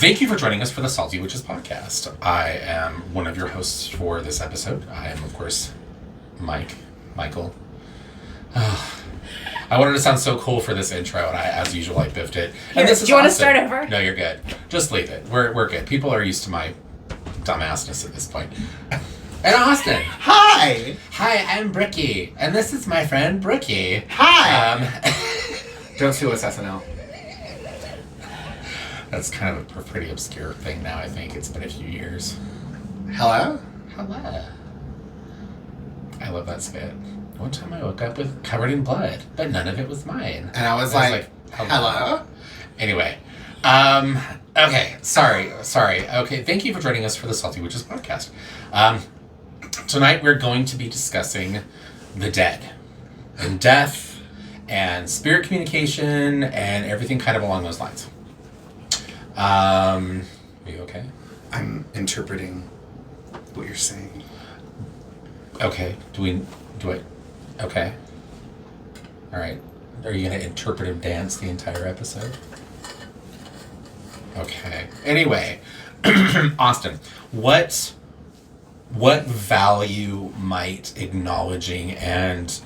Thank you for joining us for the Salty Witches podcast. I am one of your hosts for this episode. I am, of course, Michael. I wanted to sound so cool for this intro, and as usual, I biffed it. And this is do you want to Austin. start over? No, you're good. Just leave it. We're good. People are used to my dumbassness at this point. And Austin. Hi. Hi, I'm Brookie, and this is my friend Brookie. Hi. Don't sue us, SNL. That's kind of a pretty obscure thing now, I think. It's been a few years. Hello? Hello. I love that skit. One time I woke up covered in blood, but none of it was mine. And I was like hello? Anyway. Okay. Sorry. Okay, thank you for joining us for the Salty Witches podcast. Tonight we're going to be discussing the dead. And death, and spirit communication, and everything kind of along those lines. Are you okay? I'm interpreting what you're saying. Okay. Okay. Alright. Are you going to interpretive dance the entire episode? Okay. Anyway, Austin, what value might acknowledging and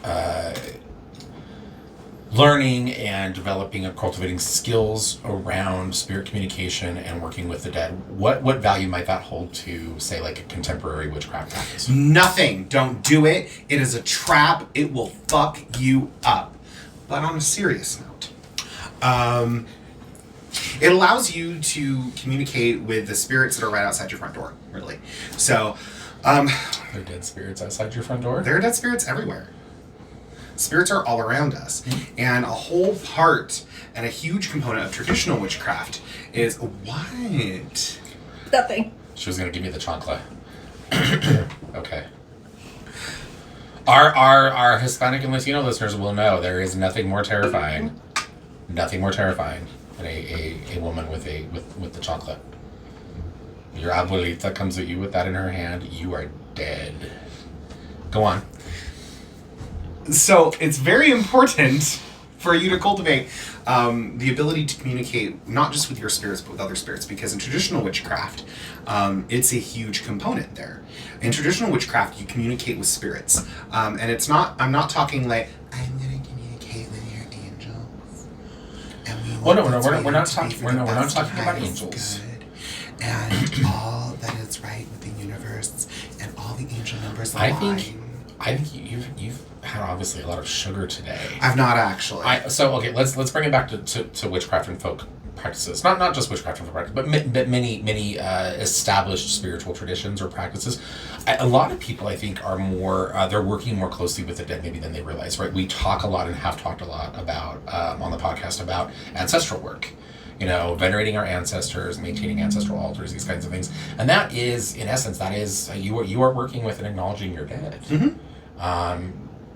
learning and developing and cultivating skills around spirit communication and working with the dead, what value might that hold to, say, like a contemporary witchcraft practice? Nothing. Don't do it. It is a trap. It will fuck you up. But on a serious note, it allows you to communicate with the spirits that are right outside your front door, really. So, There are dead spirits outside your front door? there are dead spirits everywhere. Spirits are all around us. Mm-hmm. And a whole part and a huge component of traditional witchcraft is what? Nothing. She was going to give me the chancla. Okay. Our Hispanic and Latino listeners will know there is nothing more terrifying than a woman with the chancla. Your abuelita comes at you with that in her hand, you are dead. Go on. So it's very important for you to cultivate the ability to communicate not just with your spirits but with other spirits, because in traditional witchcraft it's a huge component there. In traditional witchcraft you communicate with spirits, and it's not, I'm not talking like I'm gonna communicate with your angels and we're not talking about angels good, and all that is right with the universe and all the angel numbers align. I think you've had obviously a lot of sugar today. I've not actually. Let's bring it back to witchcraft and folk practices. Not just witchcraft and folk practices, but many established spiritual traditions or practices. A lot of people, I think, are more they're working more closely with the dead maybe than they realize. Right? We talk a lot and have talked a lot about on the podcast about ancestral work. You know, venerating our ancestors, maintaining ancestral altars, these kinds of things, and that is, in essence, you are working with and acknowledging your dead. Mm-hmm.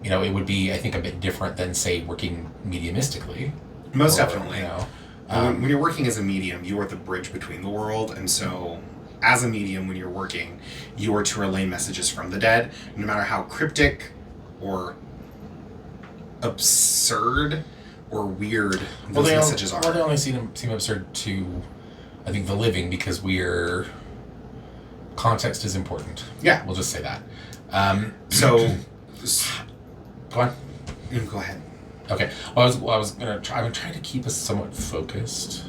You know, it would be, I think, a bit different than, say, working mediumistically. Most definitely. You know, when you're working as a medium, you are the bridge between the world, and so as a medium, when you're working, you are to relay messages from the dead, no matter how cryptic or absurd or weird those messages are. Well, they only seem absurd to, I think, the living, because context is important. Yeah. We'll just say that. Go on. You go ahead. Okay. Well, I'm trying to keep us somewhat focused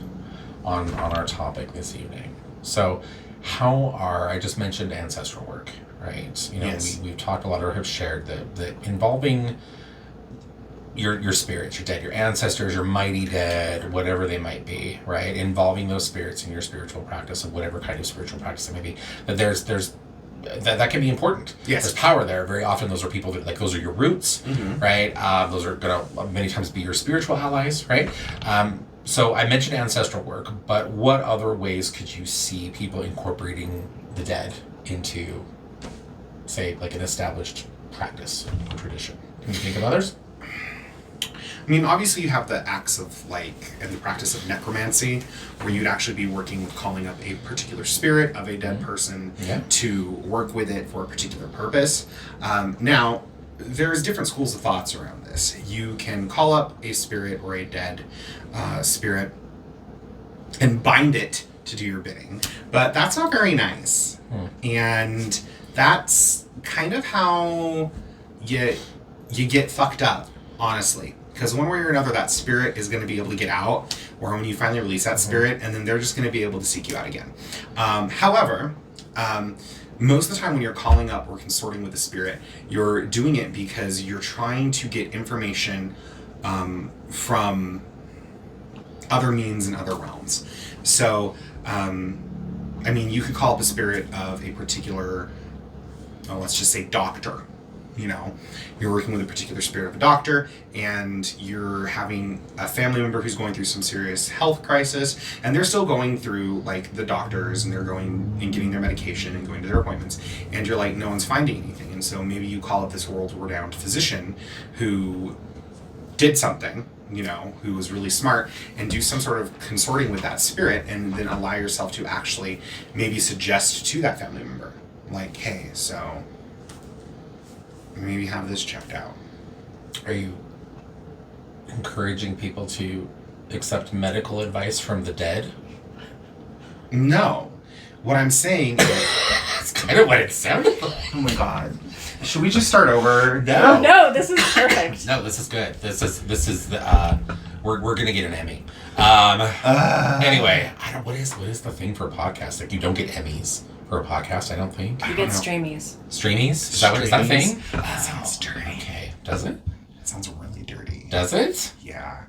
on our topic this evening. So, I just mentioned ancestral work, right? You know, yes. we've talked a lot, or have shared that involving your spirits, your dead, your ancestors, your mighty dead, whatever they might be, right? Involving those spirits in your spiritual practice of whatever kind of spiritual practice it may be. That that can be important. Yes. There's power there. Very often those are people that, those are your roots, mm-hmm. right? Those are going to many times be your spiritual allies, right? So I mentioned ancestral work, but what other ways could you see people incorporating the dead into, say, like an established practice or tradition? Can you think of others? I mean, obviously you have the acts of, and the practice of necromancy, where you'd actually be working with calling up a particular spirit of a dead person to work with it for a particular purpose. Now, there's different schools of thoughts around this. You can call up a spirit or a dead spirit and bind it to do your bidding. But that's not very nice. And that's kind of how you get fucked up, honestly. Because one way or another, that spirit is going to be able to get out, or when you finally release that spirit, and then they're just going to be able to seek you out again. However, most of the time when you're calling up or consorting with the spirit, you're doing it because you're trying to get information from other means and other realms. So, I mean, you could call up a spirit of a particular, let's just say doctor. You know, you're working with a particular spirit of a doctor, and you're having a family member who's going through some serious health crisis, and they're still going through, like, the doctors, and they're going and getting their medication and going to their appointments, and you're like, no one's finding anything. And so maybe you call up this world-renowned physician who did something, you know, who was really smart, and do some sort of consorting with that spirit, and then allow yourself to actually maybe suggest to that family member, like, hey, so maybe have this checked out. Are you encouraging people to accept medical advice from the dead? No. What I'm saying is... That's kind of what it sounded like. Oh my god. Should we just start over? No. No, this is perfect. No, this is good. This is we're gonna get an Emmy. Anyway, I don't. What is the thing for a podcast? Like, you don't get Emmys for a podcast, I don't think. You get streamies. Streamies? Is that a thing? That sounds dirty. Okay. Does it? That sounds really dirty. Does it? Yeah.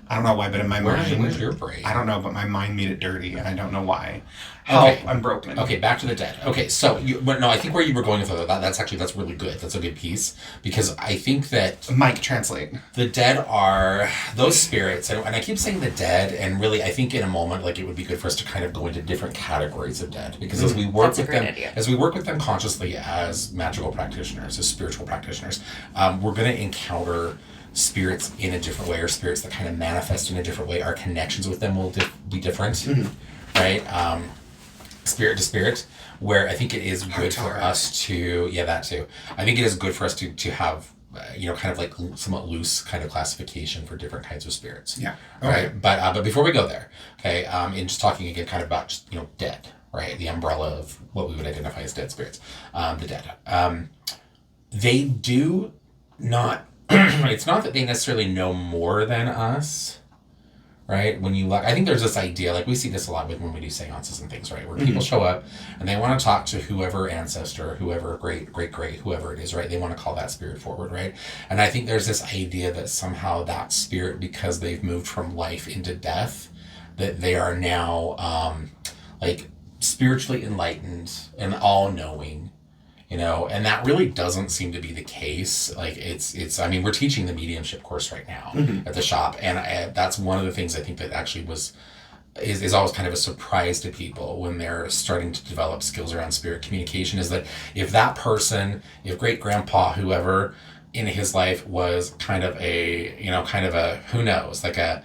I don't know why, but in my mind... Where's your brain? I don't know, but my mind made it dirty, and I don't know why. Okay. Help, I'm broken. Okay, back to the dead. Okay, so, I think where you were going with that's really good. That's a good piece. Because I think that... Mike, translate. The dead are those spirits, and I keep saying the dead, and really I think in a moment, like, it would be good for us to kind of go into different categories of dead. Because as we work with them consciously as magical practitioners, as spiritual practitioners, we're going to encounter spirits in a different way, or spirits that kind of manifest in a different way. Our connections with them will be different, right? Spirit to spirit, where I think it is good for us to, that too. I think it is good for us to have, kind of like somewhat loose kind of classification for different kinds of spirits. Yeah. Okay. Right. But before we go there, okay, in just talking again kind of about just, dead, right? The umbrella of what we would identify as dead spirits, the dead. They do not, it's not that they necessarily know more than us, right? When you look, I think there's this idea, like we see this a lot when we do seances and things, right? Where people show up and they want to talk to whoever ancestor, whoever great, whoever it is, right? They want to call that spirit forward, right? And I think there's this idea that somehow that spirit, because they've moved from life into death, that they are now like spiritually enlightened and all-knowing. And that really doesn't seem to be the case. Like it's. I mean, we're teaching the mediumship course right now at the shop, and that's one of the things I think that actually is always kind of a surprise to people when they're starting to develop skills around spirit communication. Is that if that person, if great grandpa, whoever in his life was kind of a who knows, like a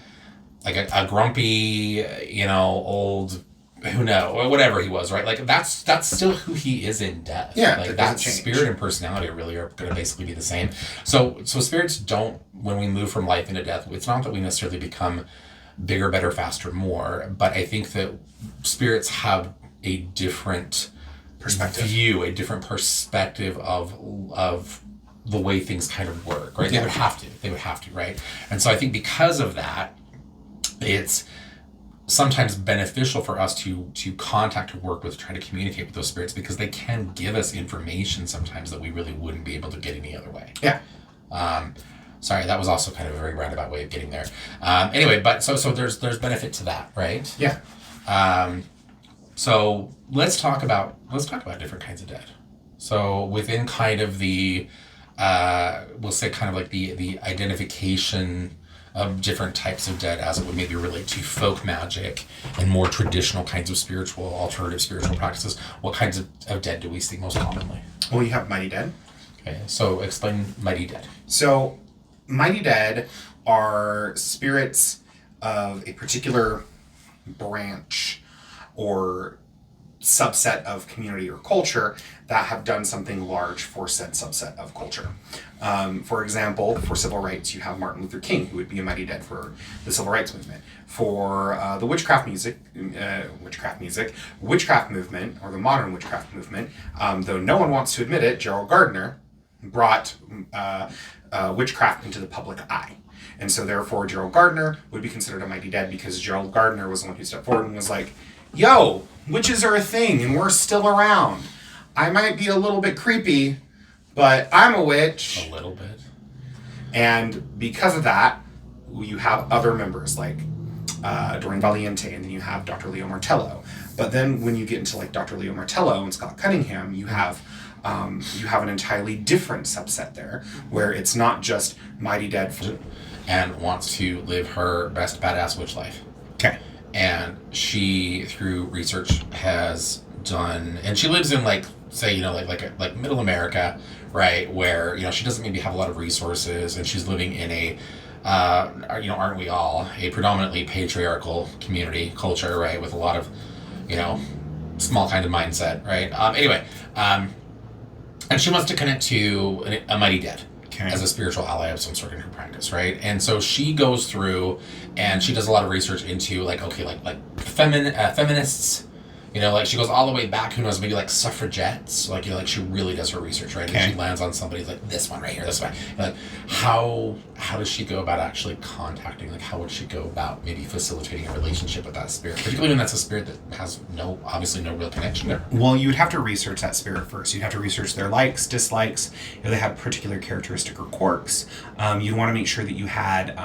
grumpy, old. Who knows, or whatever he was, right? Like that's still who he is in death. Yeah, like that spirit and personality really are going to basically be the same. So spirits don't. When we move from life into death, it's not that we necessarily become bigger, better, faster, more. But I think that spirits have a different view, a different perspective of the way things kind of work, right? Yeah. They would have to, right? And so I think because of that, it's sometimes beneficial for us to contact or work with, try to communicate with those spirits, because they can give us information sometimes that we really wouldn't be able to get any other way. Yeah. Sorry, that was also kind of a very roundabout way of getting there. Anyway, but so there's benefit to that, right? Yeah. So let's talk about different kinds of dead. So within kind of the we'll say kind of like the identification of different types of dead as it would maybe relate to folk magic and more traditional kinds of alternative spiritual practices. What kinds of dead do we see most commonly? Well, you have mighty dead. Okay, so explain mighty dead. So mighty dead are spirits of a particular branch or subset of community or culture that have done something large for said subset of culture. For example, for civil rights, you have Martin Luther King, who would be a mighty dead for the civil rights movement. For the witchcraft movement, or the modern witchcraft movement, though no one wants to admit it, Gerald Gardner brought witchcraft into the public eye. And so therefore Gerald Gardner would be considered a mighty dead because Gerald Gardner was the one who stepped forward and was like, yo, witches are a thing and we're still around. I might be a little bit creepy, but I'm a witch. A little bit. And because of that, you have other members like Doreen Valiente, and then you have Dr. Leo Martello. But then when you get into like Dr. Leo Martello and Scott Cunningham, you have an entirely different subset there, where it's not just mighty dead and wants to live her best badass witch life. Okay. And she, through research, has done, and she lives in like, say, you know, like middle America, right, where, you know, she doesn't maybe have a lot of resources, and she's living in a you know, aren't we all, a predominantly patriarchal community culture, right, with a lot of, you know, small kind of mindset, right? And she wants to connect to a mighty dead as a spiritual ally of some sort in her practice, right? And so she goes through and she does a lot of research into like, okay, like feminists, you know, like she goes all the way back, who knows, maybe like suffragettes, like, you know, like she really does her research, right? And she lands on somebody like this one right here, this one. Like, how does she go about actually contacting, like how would she go about maybe facilitating a relationship with that spirit, particularly when that's a spirit that has obviously no real connection there? Well, you would have to research that spirit first. You'd have to research their likes, dislikes, if they have particular characteristic or quirks. You'd want to make sure that you had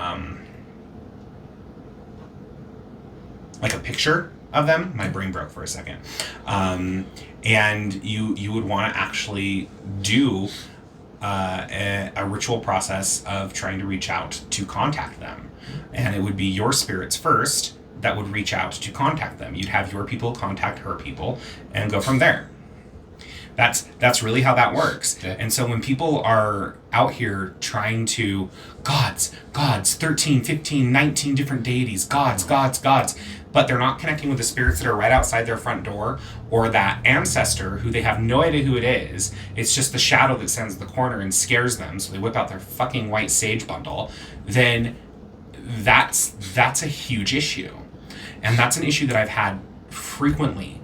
like a picture of them. My brain broke for a second. And you would want to actually do a ritual process of trying to reach out to contact them. And it would be your spirits first that would reach out to contact them. You'd have your people contact her people and go from there. That's really how that works. Yeah. And so when people are out here trying to gods, 13, 15, 19 different deities, gods, but they're not connecting with the spirits that are right outside their front door, or that ancestor who they have no idea who it is, it's just the shadow that stands in the corner and scares them, so they whip out their fucking white sage bundle, then that's a huge issue. And that's an issue that I've had frequently.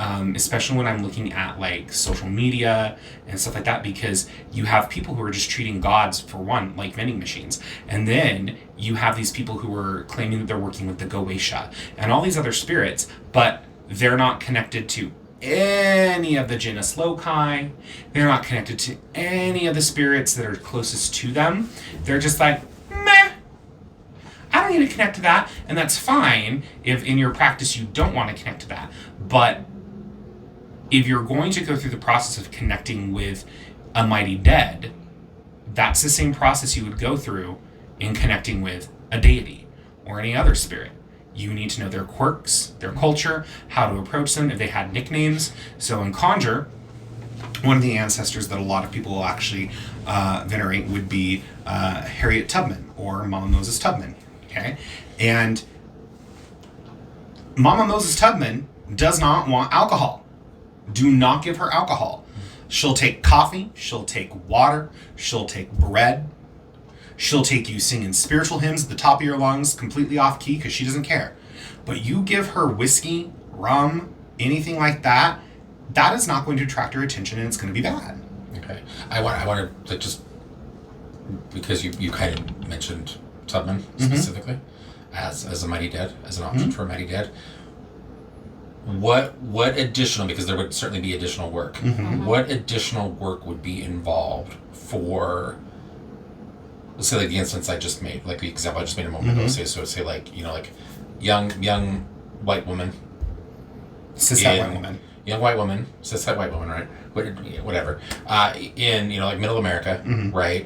Especially when I'm looking at like social media and stuff like that, because you have people who are just treating gods, for one, like vending machines. And then you have these people who are claiming that they're working with the Goetia and all these other spirits, but they're not connected to any of the genus loci. They're not connected to any of the spirits that are closest to them. They're just like, meh. I don't need to connect to that. And that's fine if in your practice you don't want to connect to that. But if you're going to go through the process of connecting with a mighty dead, that's the same process you would go through in connecting with a deity or any other spirit. You need to know their quirks, their culture, how to approach them, if they had nicknames. So in Conjure, one of the ancestors that a lot of people will actually venerate would be Harriet Tubman, or Mama Moses Tubman. Okay? And Mama Moses Tubman does not want alcohol. Do not give her alcohol. She'll take coffee, she'll take water, she'll take bread, she'll take you singing spiritual hymns at the top of your lungs, completely off key, because she doesn't care. But you give her whiskey, rum, anything like that, that is not going to attract her attention, and it's going to be bad. Okay. I want to just, because you kind of mentioned Tubman specifically as a mighty dead, as an option for a mighty dead. What additional, because there would certainly be additional work, what additional work would be involved for, let's say, like the instance I just made, like the example I just made a moment ago, say like, you know, like young white woman, cis-het white woman, young white woman, cis-het white woman, right? Whatever, in, you know, like middle America, right?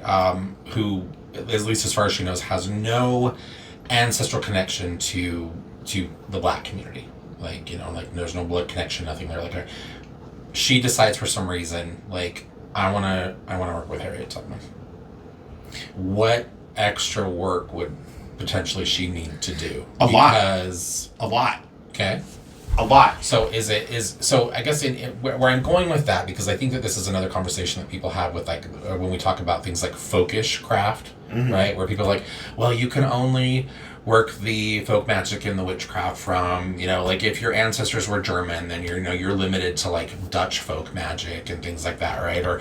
Who, at least as far as she knows, has no ancestral connection to the black community. Like, you know, like there's no blood connection, nothing there. Like, she decides for some reason, like, I wanna work with Harriet Tubman. What extra work would potentially she need to do? A lot. Okay. A lot. So I guess where I'm going with that, because I think that this is another conversation that people have with like when we talk about things like folkish craft, right? Where people are like, well, you can only work the folk magic and the witchcraft from, like if your ancestors were German, then you're limited to like Dutch folk magic and things like that, right? Or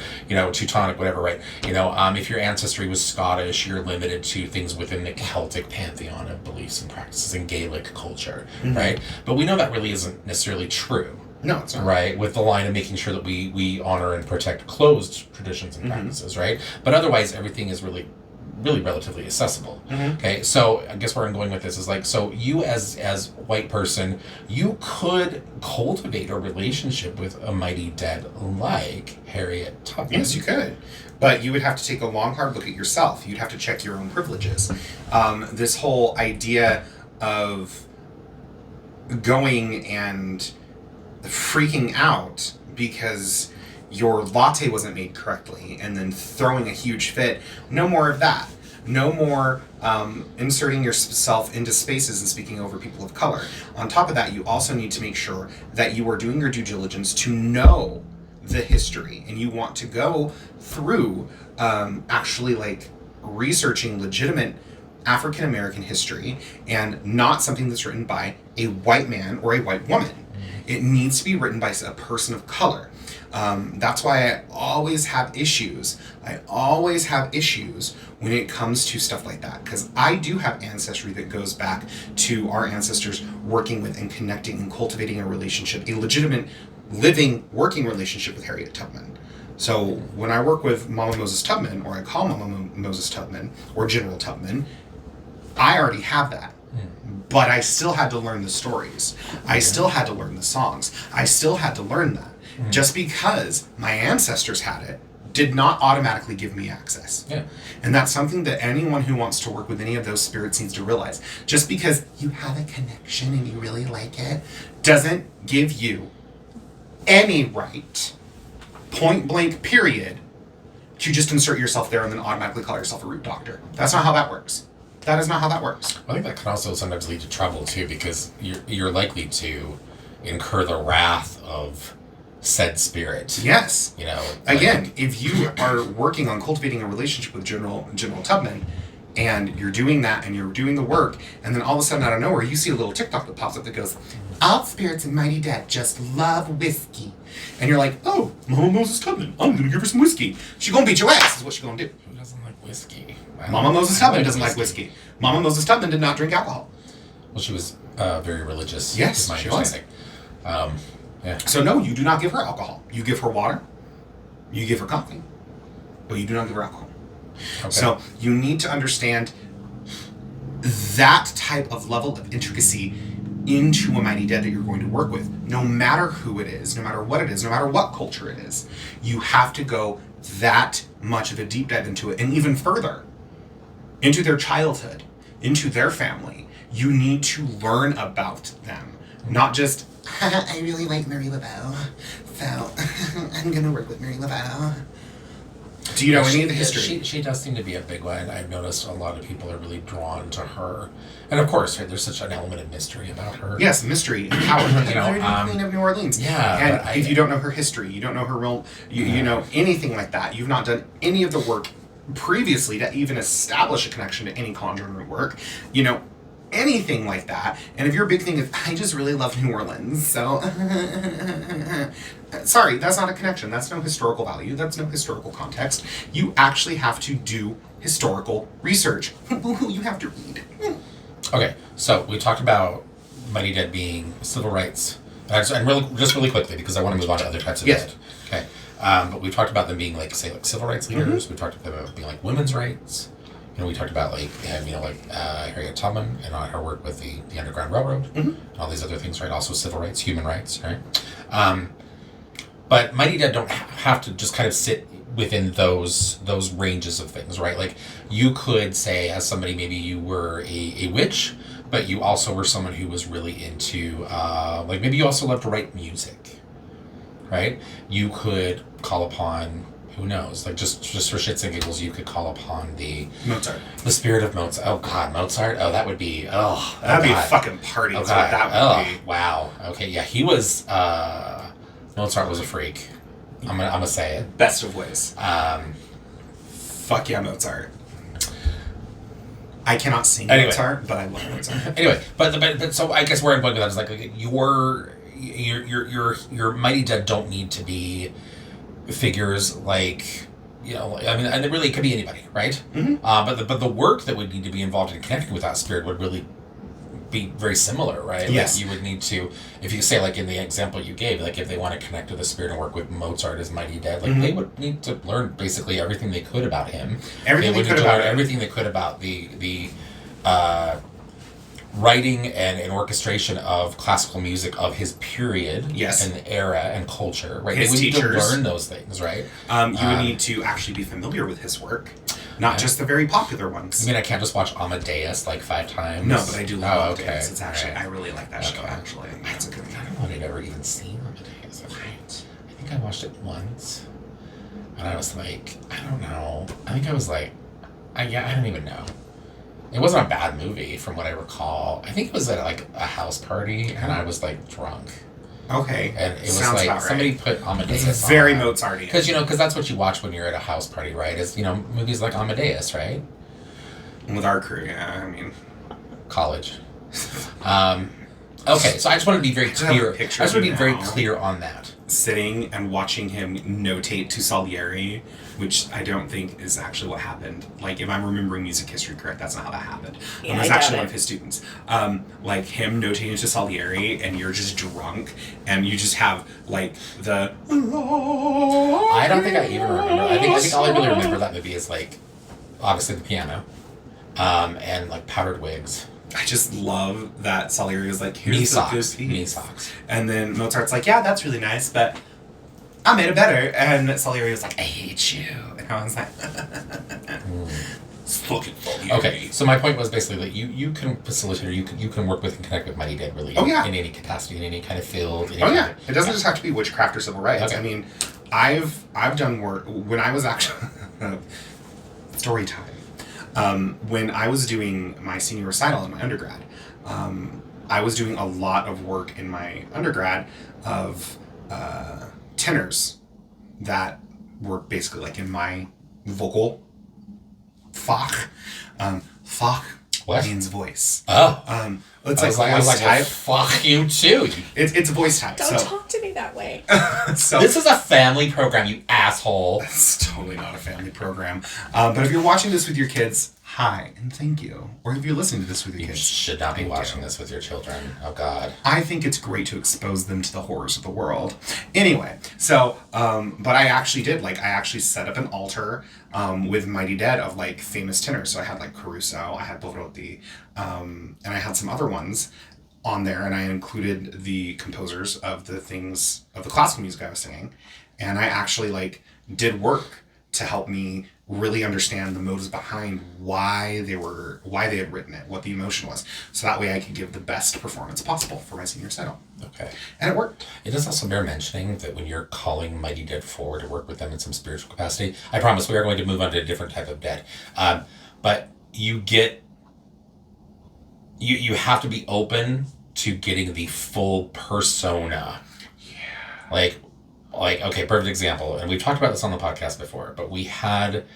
Teutonic, whatever, right? If your ancestry was Scottish, you're limited to things within the Celtic pantheon of beliefs and practices and Gaelic culture, right? But we know that really isn't necessarily true. No, it's not. Right, with the line of making sure that we honor and protect closed traditions and practices, right? But otherwise, everything is really relatively accessible. Okay, so I guess where I'm going with this is like, so you as white person, you could cultivate a relationship with a mighty dead like Harriet Tubman. Yes, you could. But you would have to take a long, hard look at yourself. You'd have to check your own privileges. This whole idea of going and freaking out because your latte wasn't made correctly and then throwing a huge fit. No more of that. No more inserting yourself into spaces and speaking over people of color. On top of that, you also need to make sure that you are doing your due diligence to know the history, and you want to go through actually like researching legitimate African American history and not something that's written by a white man or a white woman. It needs to be written by a person of color. That's why I always have issues. When it comes to stuff like that, because I do have ancestry that goes back to our ancestors working with and connecting and cultivating a relationship, a legitimate, living, working relationship with Harriet Tubman. So when I work with Mama Moses Tubman, or I call Mama Moses Tubman, or General Tubman, I already have that. But I still had to learn the stories. I still had to learn the songs. I still had to learn that. Just because my ancestors had it did not automatically give me access. Yeah. And that's something that anyone who wants to work with any of those spirits needs to realize. Just because you have a connection and you really like it doesn't give you any right, point blank period, to just insert yourself there and then automatically call yourself a root doctor. That's not how that works. That is not how that works. I think that can also sometimes lead to trouble too, because you're likely to incur the wrath of said spirit. Yes. Again, like, if you are working on cultivating a relationship with General Tubman, and you're doing that and you're doing the work, and then all of a sudden out of nowhere you see a little TikTok that pops up that goes, "All spirits and mighty dead just love whiskey," and you're like, "Oh, Mama Moses Tubman, I'm gonna give her some whiskey. She gonna beat your ass," is what she gonna do. Who doesn't like whiskey? Mama Moses Tubman doesn't like whiskey. Mama Moses Tubman did not drink alcohol. Well, she was very religious. Yes, is my she was. understanding. Yeah. So no, you do not give her alcohol. You give her water. You give her coffee. But you do not give her alcohol. Okay. So you need to understand that type of level of intricacy into a mighty dead that you're going to work with. No matter who it is, no matter what it is, no matter what culture it is, you have to go that much of a deep dive into it, and even further into their childhood, into their family. You need to learn about them, not just, I really like Mary Laveau, so I'm going to work with Mary Laveau. Do you know any of the history? She does seem to be a big one. I've noticed a lot of people are really drawn to her. And of coururse, right, there's such an element of mystery about her. Yes, mystery and power. Queen of New Orleans. Yeah. And if you don't know her history, you don't know her real, you know anything like that, you've not done any of the work previously to even establish a connection to any conjuring work, anything like that. And if your big thing is, I just really love New Orleans, so sorry, that's not a connection. That's no historical value. That's no historical context. You actually have to do historical research. You have to read. Okay, so we talked about Mighty Dead being civil rights, and really quickly, because I want to move on to other types of dead. Okay, but we talked about them being like civil rights leaders. We talked about them being like women's rights. We talked about Harriet Tubman and her work with the Underground Railroad, and all these other things, right? Also civil rights, human rights, right? But Mighty Dead don't have to just kind of sit within those ranges of things, right? Like you could say, as somebody, maybe you were a witch, but you also were someone who was really into maybe you also loved to write music, right? You could call upon Who knows? Like, just for shits and giggles, you could call upon the spirit of Mozart. Oh, God, Mozart? Oh, that would be... That'd be a fucking party. Oh, Is God. what that would be. Wow. Okay, yeah, he was... Mozart was a freak. I'm gonna say it. Best of ways. Fuck yeah, Mozart. I cannot sing Mozart, but I love Mozart. Anyway, but so I guess where I'm going with that is like your Mighty Dead don't need to be figures like, you know, I mean, and it really could be anybody, right? Mm-hmm. But the work that would need to be involved in connecting with that spirit would really be very similar, right? Yes. Like you would need to, if you say like in the example you gave, like if they want to connect with the spirit and work with Mozart as Mighty Dead, like they would need to learn basically everything they could about him. Everything they could about the writing and orchestration of classical music of his period, and era and culture, right? His they would teachers. need to learn those things, right? You would need to actually be familiar with his work, not just the very popular ones. I mean, I can't just watch Amadeus like 5 times. No, but I do love okay. Amadeus. It's actually, I really like that show, actually. It's a good one. I don't know if I've ever even seen Amadeus. I think I watched it once. And I was like, I don't know. I think I was like, I don't even know. It wasn't a bad movie from what I recall. I think it was at like a house party and I was like drunk. Okay. And it was Sounds like about somebody right. put Amadeus It's very on. Mozartian. Because that's what you watch when you're at a house party, right? Is, you know, movies like Amadeus, right? With our crew, yeah, I mean. College. Okay, so I just want to be very clear. Very clear on that. Sitting and watching him notate to Salieri, which I don't think is actually what happened. Like, if I'm remembering music history correct, that's not how that happened. Yeah, It was actually one of his students. Like, him notating to Salieri, and you're just drunk, and you just have, like, the... I don't think I even remember. I think all I really remember that movie is, like, obviously the piano, and, like, powdered wigs. I just love that Salieri was like, here's the good piece. Knee socks. And then Mozart's like, yeah, that's really nice, but I made it better. And Salieri was like, I hate you. And I was like, it's fucking Salieri. Okay, so my point was basically that you can facilitate, or you can work with and connect with Mighty Dead really in any capacity, in any kind of field. It doesn't just have to be witchcraft or civil rights. Okay. I mean, I've done work when I was actually story time. When I was doing my senior recital in my undergrad, I was doing a lot of work in my undergrad of tenors that were basically like in my vocal Fach. Fach means voice. Oh. It's like voice type. Fuck you too. It's a voice type. Don't talk to me that way. So this is a family program, you asshole. It's totally not a family program. But if you're watching this with your kids, hi and thank you. Or if you're listening to this with your kids, you should not be watching this with your children. Oh God. I think it's great to expose them to the horrors of the world. Anyway, so but I actually did, like, I actually set up an altar with Mighty Dead of like famous tenors. So I had like Caruso, I had Pavarotti, and I had some other ones on there, and I included the composers of the things of the classical music I was singing, and I actually like did work to help me really understand the motives behind why they had written it, what the emotion was, so that way I could give the best performance possible for my senior recital. Okay. And it worked. It is also bear mentioning that when you're calling Mighty Dead forward to work with them in some spiritual capacity, I promise we are going to move on to a different type of dead, but you have to be open to getting the full persona. Yeah. Like, okay, perfect example, and we've talked about this on the podcast before, but we had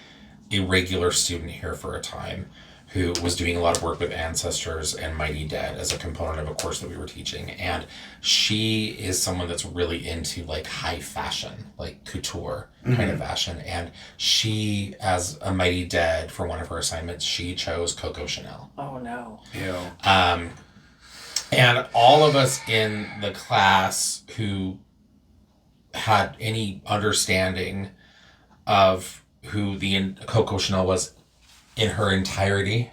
a regular student here for a time who was doing a lot of work with ancestors and Mighty Dead as a component of a course that we were teaching, and she is someone that's really into like high fashion, like couture kind of fashion, and she, as a Mighty Dead, for one of her assignments, she chose Coco Chanel. Oh no. Ew. And all of us in the class who had any understanding of who the Coco Chanel was in her entirety,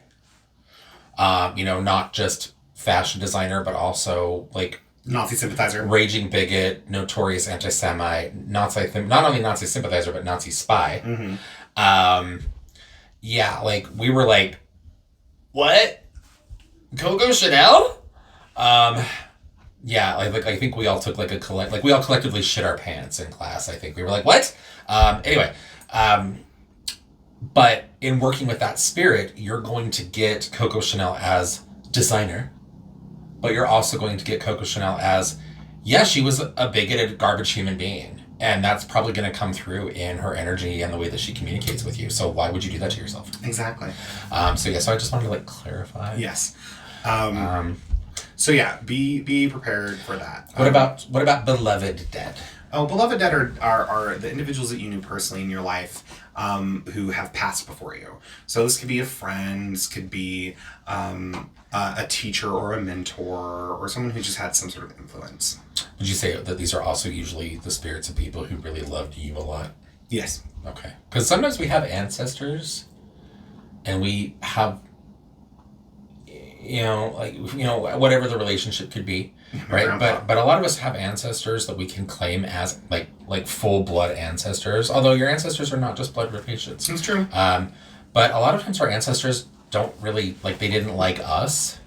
not just fashion designer, but also like Nazi sympathizer, raging bigot, notorious anti-Semite, not only Nazi sympathizer, but Nazi spy. Like we were like, what? Coco Chanel? Yeah, like I think we all took like we all collectively shit our pants in class. I think we were like, what? Anyway, but in working with that spirit, you're going to get Coco Chanel as designer, but you're also going to get Coco Chanel as, yeah, she was a bigoted, garbage human being. And that's probably going to come through in her energy and the way that she communicates with you. So why would you do that to yourself? Exactly. So I just wanted to like clarify. Yes. So yeah, be prepared for that. What about beloved dead? Oh, beloved dead are the individuals that you knew personally in your life who have passed before you. So this could be a friend, this could be a teacher or a mentor or someone who just had some sort of influence. Would you say that these are also usually the spirits of people who really loved you a lot? Yes. Okay. Because sometimes we have ancestors and we have, whatever the relationship could be, right? But a lot of us have ancestors that we can claim as like full blood ancestors. Although your ancestors are not just blood relations. It's true. But a lot of times our ancestors don't really they didn't like us,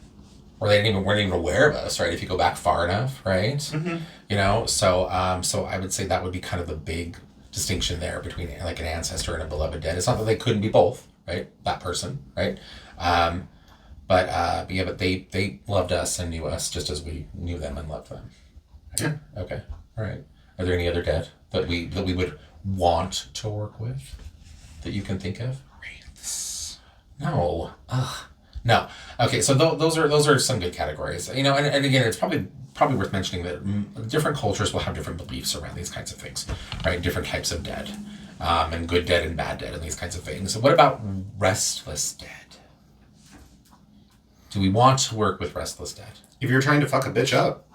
or they weren't even aware of us, right? If you go back far enough, right? Mm-hmm. So I would say that would be kind of the big distinction there between like an ancestor and a beloved dead. It's not that they couldn't be both, right? That person, right? But they loved us and knew us just as we knew them and loved them. Right? Yeah. Okay. All right. Are there any other dead that we would want to work with that you can think of? Wraiths. No. Ugh. No. Okay. So those are some good categories. And again, it's probably worth mentioning that different cultures will have different beliefs around these kinds of things, right? Different types of dead, and good dead and bad dead and these kinds of things. So what about restless dead? Do we want to work with restless dead? If you're trying to fuck a bitch up.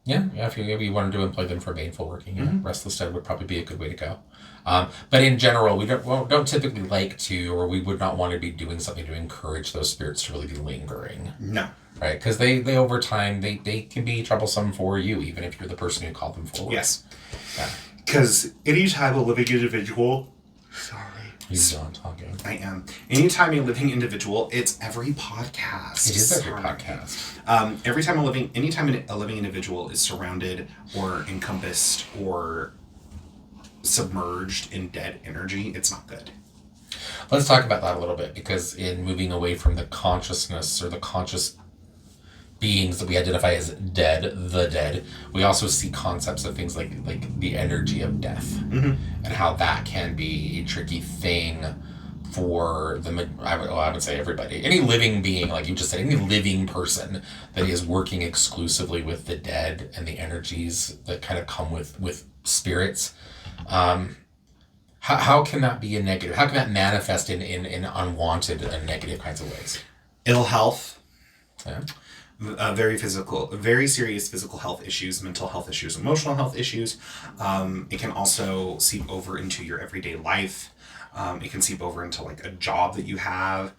Yeah. If you wanted to employ them for baneful working, mm-hmm. Restless dead would probably be a good way to go. But in general, we don't typically like to, or we would not want to be doing something to encourage those spirits to really be lingering. No. Right? Because they over time, they can be troublesome for you, even if you're the person who called them forward. Yes. Because anytime a living individual... Sorry. He's on talking. I am. Anytime a living individual, it's every podcast. It is every podcast. Anytime a living individual is surrounded or encompassed or submerged in dead energy, it's not good. Let's talk about that a little bit, because in moving away from the consciousness or the conscious beings that we identify as dead, we also see concepts of things like the energy of death, mm-hmm. and how that can be a tricky thing for I would say everybody, any living being, like you just said, any living person that is working exclusively with the dead and the energies that kind of come with spirits. How can that be a negative? How can that manifest in unwanted and negative kinds of ways? Ill health. Yeah. Very serious physical health issues, mental health issues, emotional health issues. It can also seep over into your everyday life. It can seep over into like a job that you have.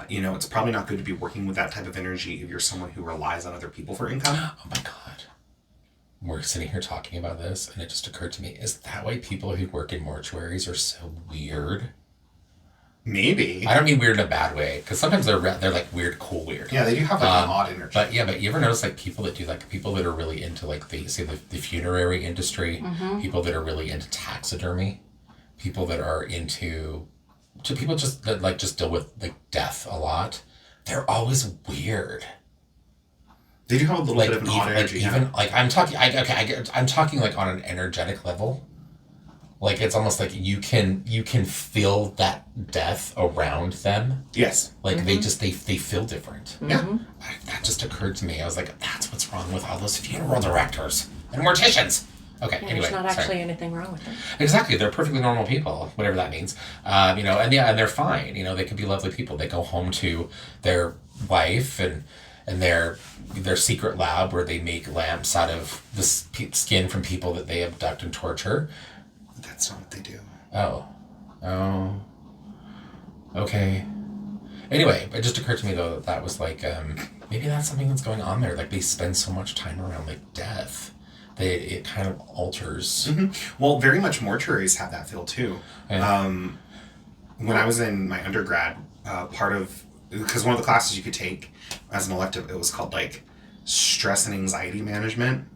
It's probably not good to be working with that type of energy if you're someone who relies on other people for income. Oh my God. We're sitting here talking about this, and it just occurred to me, is that why people who work in mortuaries are so weird? Maybe. I don't mean weird in a bad way, because sometimes they're like weird, cool weird. Yeah, they do have like an odd energy. But you ever notice like people that are really into like the funerary industry, mm-hmm. people that are really into taxidermy, people that are into people that just deal with like death a lot. They're always weird. They do have a little bit of an odd energy. Even I'm talking. I'm talking like on an energetic level. Like it's almost like you can feel that death around them. Yes. Like mm-hmm. they feel different. Mm-hmm. Yeah. That just occurred to me. I was like, that's what's wrong with all those funeral directors and morticians. Okay. Yeah, anyway, there's not actually anything wrong with them. Exactly, they're perfectly normal people, whatever that means. And they're fine. They could be lovely people. They go home to their wife and their secret lab where they make lamps out of the skin from people that they abduct and torture. That's not what they do. Oh. Okay. Anyway, it just occurred to me though that was like maybe that's something that's going on there. Like they spend so much time around like death that it kind of alters. Mm-hmm. Well, very much mortuaries have that feel too. Yeah. When I was in my undergrad, because one of the classes you could take as an elective, it was called like stress and anxiety management.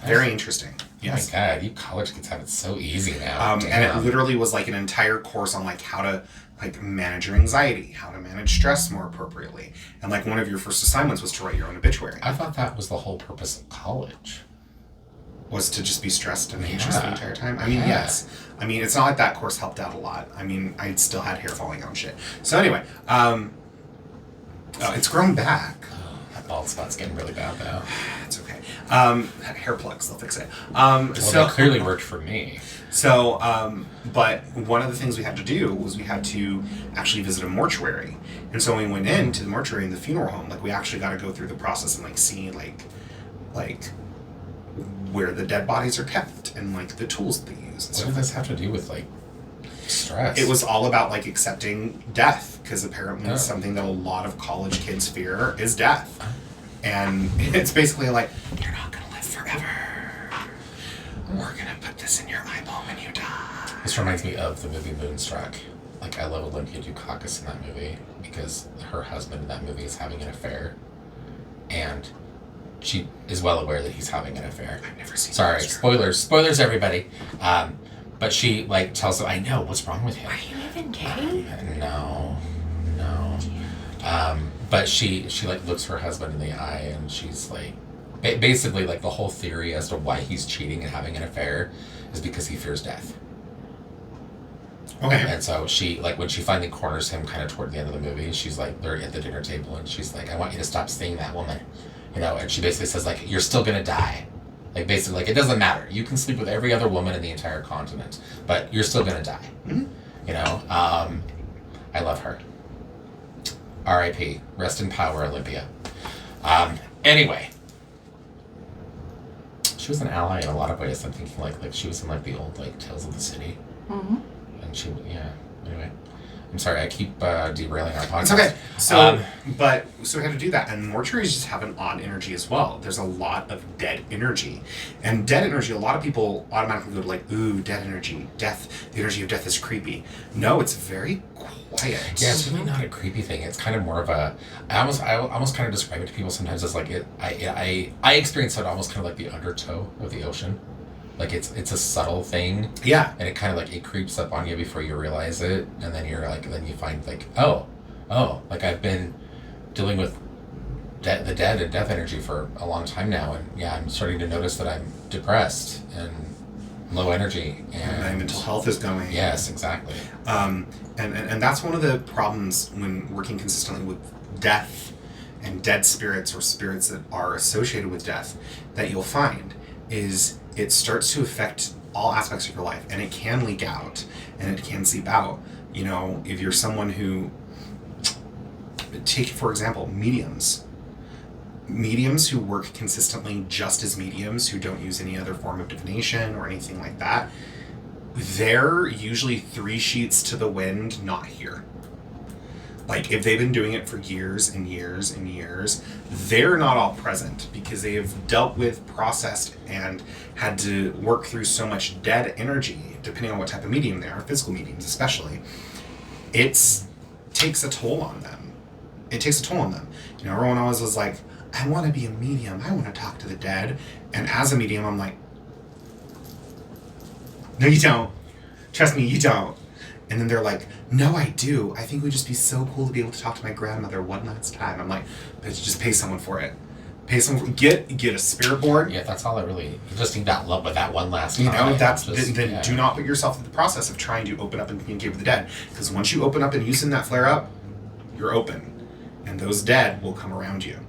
Very interesting. Yes. Oh my God, you college kids have it so easy now. And it literally was like an entire course on like how to like manage your anxiety, how to manage stress more appropriately. And like one of your first assignments was to write your own obituary. I thought that was the whole purpose of college. Was to just be stressed and anxious the entire time. I mean, yes. I mean, it's not like that course helped out a lot. I mean, I still had hair falling out and shit. So anyway, it's grown back. Oh, that bald spot's getting really bad though. It's okay. Hair plugs, they'll fix it. Well, that clearly worked for me. So, but one of the things we had to do was we had to actually visit a mortuary. And so when we went into the mortuary in the funeral home, like we actually got to go through the process and like see like where the dead bodies are kept and like the tools that they use. What does this have to do with like stress? It was all about like accepting death, because apparently something that a lot of college kids fear is death. And it's basically like, you're not gonna live forever. We're gonna put this in your eyeball when you die. This reminds me of the movie Moonstruck. Like, I love Olympia Dukakis in that movie because her husband in that movie is having an affair, and she is well aware that he's having an affair. I've never seen. Sorry, spoilers, everybody. But she like tells him, "I know what's wrong with him." Are you even gay? No. But she like looks her husband in the eye, and she's like, basically like the whole theory as to why he's cheating and having an affair is because he fears death. Okay. And so she, like, when she finally corners him kind of toward the end of the movie, she's like, they're at the dinner table, and she's like, "I want you to stop seeing that woman," you know. And she basically says like, "You're still gonna die." Like, basically, like, it doesn't matter. You can sleep with every other woman in the entire continent, but you're still gonna die. Mm-hmm. You know. I love her. R.I.P. Rest in power, Olympia. Anyway, she was an ally in a lot of ways. I'm thinking like she was in like the old like Tales of the City. Mm-hmm. And she, yeah. Anyway, I'm sorry. I keep derailing our podcast. It's okay. So, so we had to do that, and mortuaries just have an odd energy as well. There's a lot of dead energy, and dead energy. A lot of people automatically go to like, "Ooh, dead energy, death. The energy of death is creepy." No, it's very quiet. Yeah, it's really not a creepy thing. It's kind of more of a. I almost kind of describe it to people sometimes as like it. I experience it almost kind of like the undertow of the ocean. Like it's a subtle thing. Yeah. And it kind of like it creeps up on you before you realize it, and then you're like, then you find like, oh, like I've been dealing with the dead and death energy for a long time now, and yeah, I'm starting to notice that I'm depressed and low energy, and my mental health is going. Yes, exactly. And that's one of the problems when working consistently with death and dead spirits or spirits that are associated with death that you'll find is it starts to affect all aspects of your life, and it can leak out and it can seep out. You know, if you're someone who, take for example, mediums who work consistently just as mediums, who don't use any other form of divination or anything like that, they're usually 3 sheets to the wind, not here. Like, if they've been doing it for years and years and years, they're not all present because they have dealt with, processed, and had to work through so much dead energy, depending on what type of medium they are, physical mediums especially. It takes a toll on them. You know, everyone always was like, "I want to be a medium. I want to talk to the dead." And as a medium, I'm like, "No, you don't. Trust me, you don't." And then they're like, "No, I do. I think it would just be so cool to be able to talk to my grandmother one last time." I'm like, "Bitch, just pay someone for it. Get a spirit board." Yeah, that's all I really. You just need that love with that one last time. You know, Yeah. do not put yourself in the process of trying to open up and communicate with the dead. Because once you open up and you send that flare up, you're open. And those dead will come around you.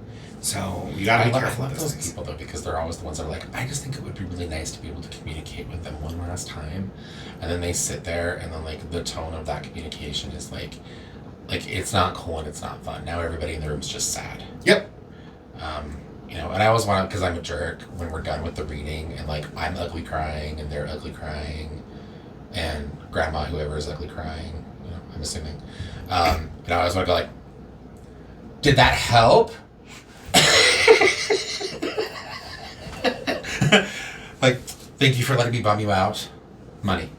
So you gotta be careful I of love those those things. people though, because they're always the ones that are like, I just think it would be really nice to be able to communicate with them one last time, and then they sit there, and then like the tone of that communication is like it's not cool and it's not fun. Now everybody in the room's just sad. Yep. You know, and I always want to, because I'm a jerk, when we're done with the reading, and like I'm ugly crying and they're ugly crying, and grandma whoever is ugly crying, you know, I'm assuming. I always want to go like, did that help? Like, thank you for letting me bum you out. Money.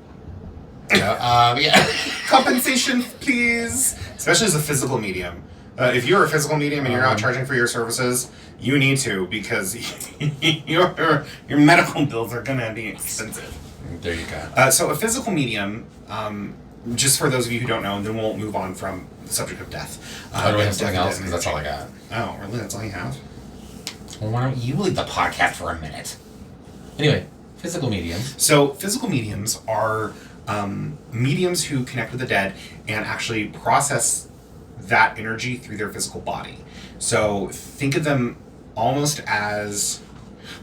You know, yeah. Compensation, please. Especially as a physical medium. If you're a physical medium and you're not charging for your services, you need to, because your medical bills are gonna be expensive. There you go. So a physical medium, just for those of you who don't know, and then we'll move on from the subject of death. Do we have something else? Because that's all I got. Oh, really? That's all you have? Well, why don't you lead the podcast for a minute? Anyway, physical mediums. So physical mediums are mediums who connect with the dead and actually process that energy through their physical body. So think of them almost as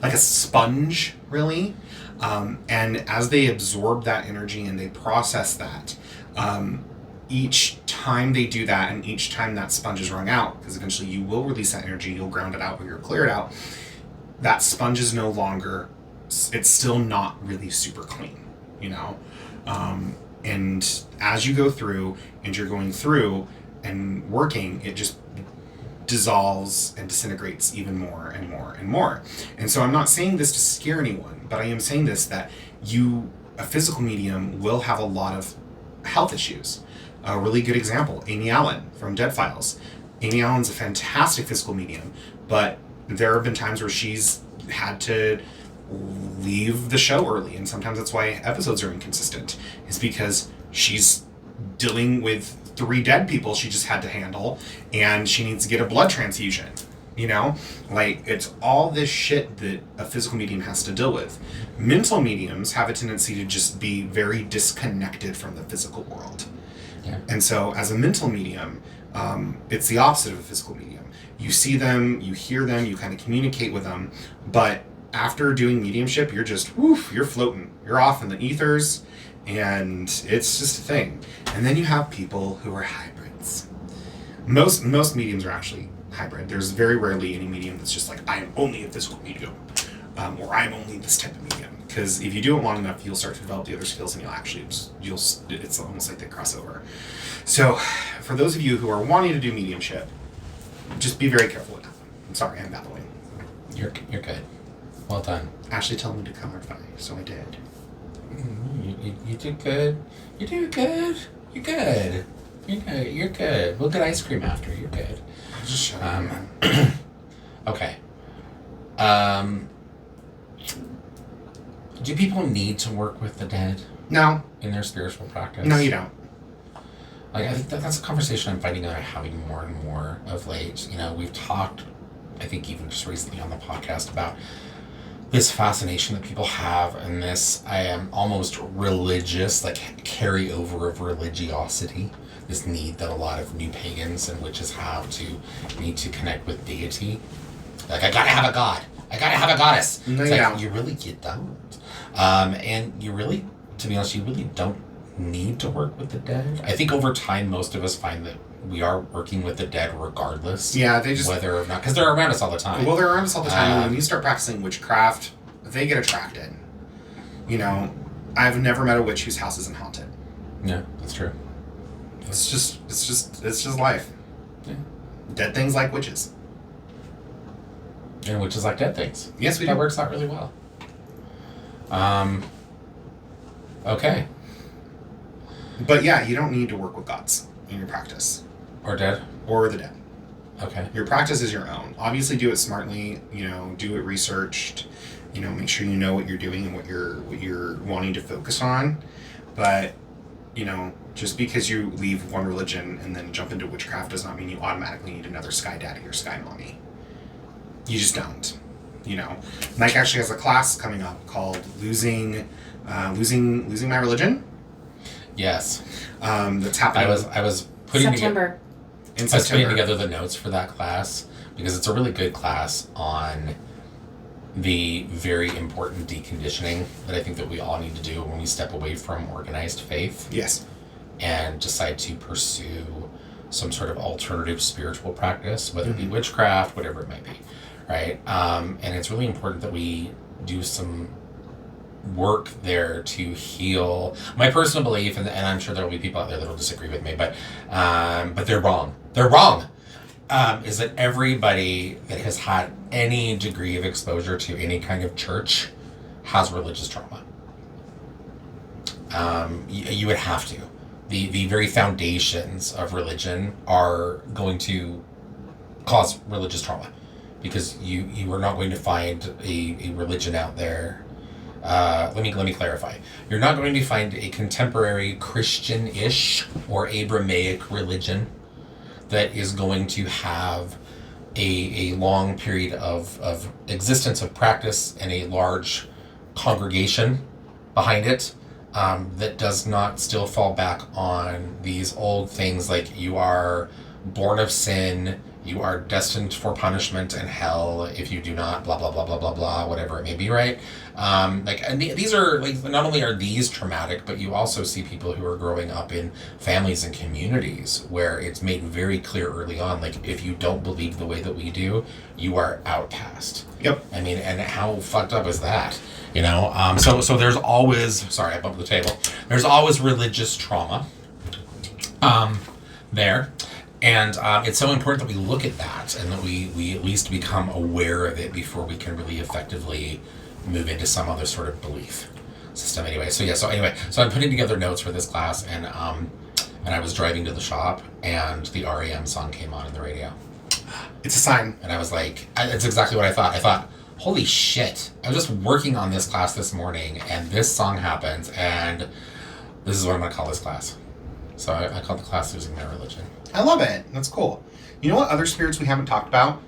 like a sponge, really. And as they absorb that energy and they process that, each time they do that and each time that sponge is wrung out, because eventually you will release that energy, you'll ground it out or you'll clear it out, that sponge is no longer, it's still not really super clean, you know? And as you go through and you're going through and working, it just dissolves and disintegrates even more and more and more. And so I'm not saying this to scare anyone, but I am saying this that a physical medium will have a lot of health issues. A really good example, Amy Allen from Dead Files. Amy Allen's a fantastic physical medium, but there have been times where she's had to leave the show early, and sometimes that's why episodes are inconsistent, is because she's dealing with 3 dead people she just had to handle, and she needs to get a blood transfusion, you know? Like, it's all this shit that a physical medium has to deal with. Mental mediums have a tendency to just be very disconnected from the physical world. Yeah. And so as a mental medium, it's the opposite of a physical medium. You see them, you hear them, you kind of communicate with them, but after doing mediumship, you're just, you're floating. You're off in the ethers, and it's just a thing. And then you have people who are hybrids. Most mediums are actually hybrid. There's very rarely any medium that's just like, I am only a physical medium, or I'm only this type of medium. Because if you do it long enough, you'll start to develop the other skills, and it's almost like they cross over. So, for those of you who are wanting to do mediumship, just be very careful with that. I'm sorry, I'm babbling. You're good. Well done. Ashley told me to clarify, so I did. You did good. You do good. You're good. You're good. We'll get ice cream after. You're good. Just shut up, man. Okay. Do people need to work with the dead? No. In their spiritual practice? No, you don't. Like, I think that's a conversation I'm finding that I'm having more and more of late. You know, we've talked, I think even just recently on the podcast, about this fascination that people have and this almost religious, like, carryover of religiosity. This need that a lot of new pagans and witches have to need to connect with deity. Like, I gotta have a god. I gotta have a goddess. No, it's you like, don't. you really don't. And you really, to be honest, you really don't need to work with the dead. I think over time, most of us find that we are working with the dead regardless. Yeah, they just... Whether or not... Because they're around us all the time. Well, they're around us all the time. When you start practicing witchcraft, they get attracted. You know, I've never met a witch whose house isn't haunted. Yeah, that's true. It's just life. Yeah. Dead things like witches. And witches like dead things. Yes, we do. That works out really well. Okay. But yeah, you don't need to work with gods in your practice. Or dead? Or the dead. Okay. Your practice is your own. Obviously do it smartly, do it researched, make sure you know what you're doing and what you're wanting to focus on. But, just because you leave one religion and then jump into witchcraft does not mean you automatically need another sky daddy or sky mommy. You just don't. Mike actually has a class coming up called Losing My Religion. Yes. That's happening. I was putting September. In I was putting September. together the notes for that class because it's a really good class on the very important deconditioning that I think that we all need to do when we step away from organized faith. Yes. And decide to pursue some sort of alternative spiritual practice, whether it be witchcraft, whatever it might be, right? And it's really important that we do some work there to heal. My personal belief, and I'm sure there will be people out there that will disagree with me, but they're wrong. They're wrong. Is that everybody that has had any degree of exposure to any kind of church has religious trauma. You would have to. the very foundations of religion are going to cause religious trauma, because you are not going to find a religion out there. Let me clarify. You're not going to find a contemporary Christian-ish or Abrahamic religion that is going to have a long period of existence of practice and a large congregation behind it, that does not still fall back on these old things like you are born of sin, you are destined for punishment and hell if you do not blah blah blah blah blah blah, whatever it may be, right? And these are like, not only are these traumatic, but you also see people who are growing up in families and communities where it's made very clear early on, like, if you don't believe the way that we do, you are outcast. Yep. I mean, and how fucked up is that? You know, so there's always, sorry, I bumped the table. There's always religious trauma there. And it's so important that we look at that and that we at least become aware of it before we can really effectively move into some other sort of belief system. Anyway, so I'm putting together notes for this class, and I was driving to the shop, and the REM song came on in the radio. It's a sign. And I was like, it's exactly what I thought. I thought, holy shit, I was just working on this class this morning, and this song happens, and this is what I'm going to call this class. So I called the class Losing My Religion. I love it. That's cool. You know what other spirits we haven't talked about?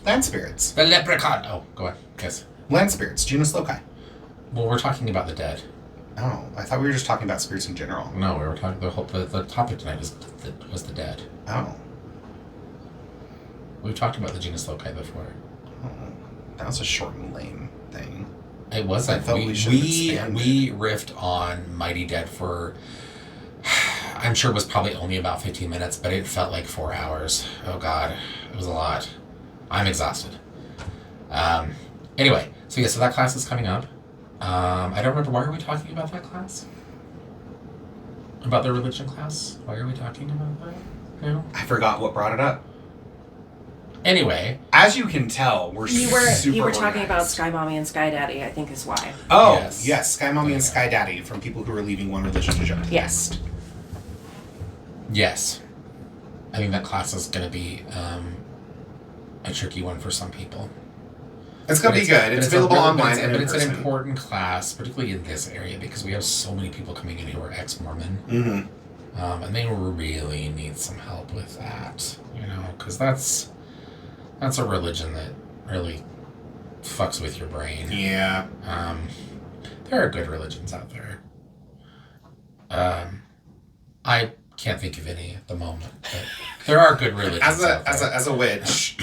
Land spirits. The leprechaun. Oh, go ahead. Yes. Land spirits. Genus loci. Well, we're talking about the dead. Oh, I thought we were just talking about spirits in general. No, we were talking, the topic tonight was the dead. Oh. We've talked about the genus loci before. Oh. That was a short and lame thing. It wasn't. I thought we should expand. We riffed on Mighty Dead for, I'm sure it was probably only about 15 minutes, but it felt like 4 hours. Oh God, it was a lot. I'm exhausted. Anyway, so that class is coming up. I don't remember, why are we talking about that class? About the religion class? Why are we talking about that? No? I forgot what brought it up. Anyway. As you can tell, we're super You were talking organized. about Sky Mommy and Sky Daddy, I think is why. Oh, Yes. yes. Sky Mommy and Sky Daddy, from people who are leaving one religion to jump to the Yes. next. Yes. I think that class is going to be a tricky one for some people. It's going to be good. It's available online and but in it's person. an important class, particularly in this area, because we have so many people coming in who are ex-Mormon. Mm-hmm. And they really need some help with that, because that's a religion that really fucks with your brain. Yeah. There are good religions out there. I can't think of any at the moment, but there are good religions out there. As a witch,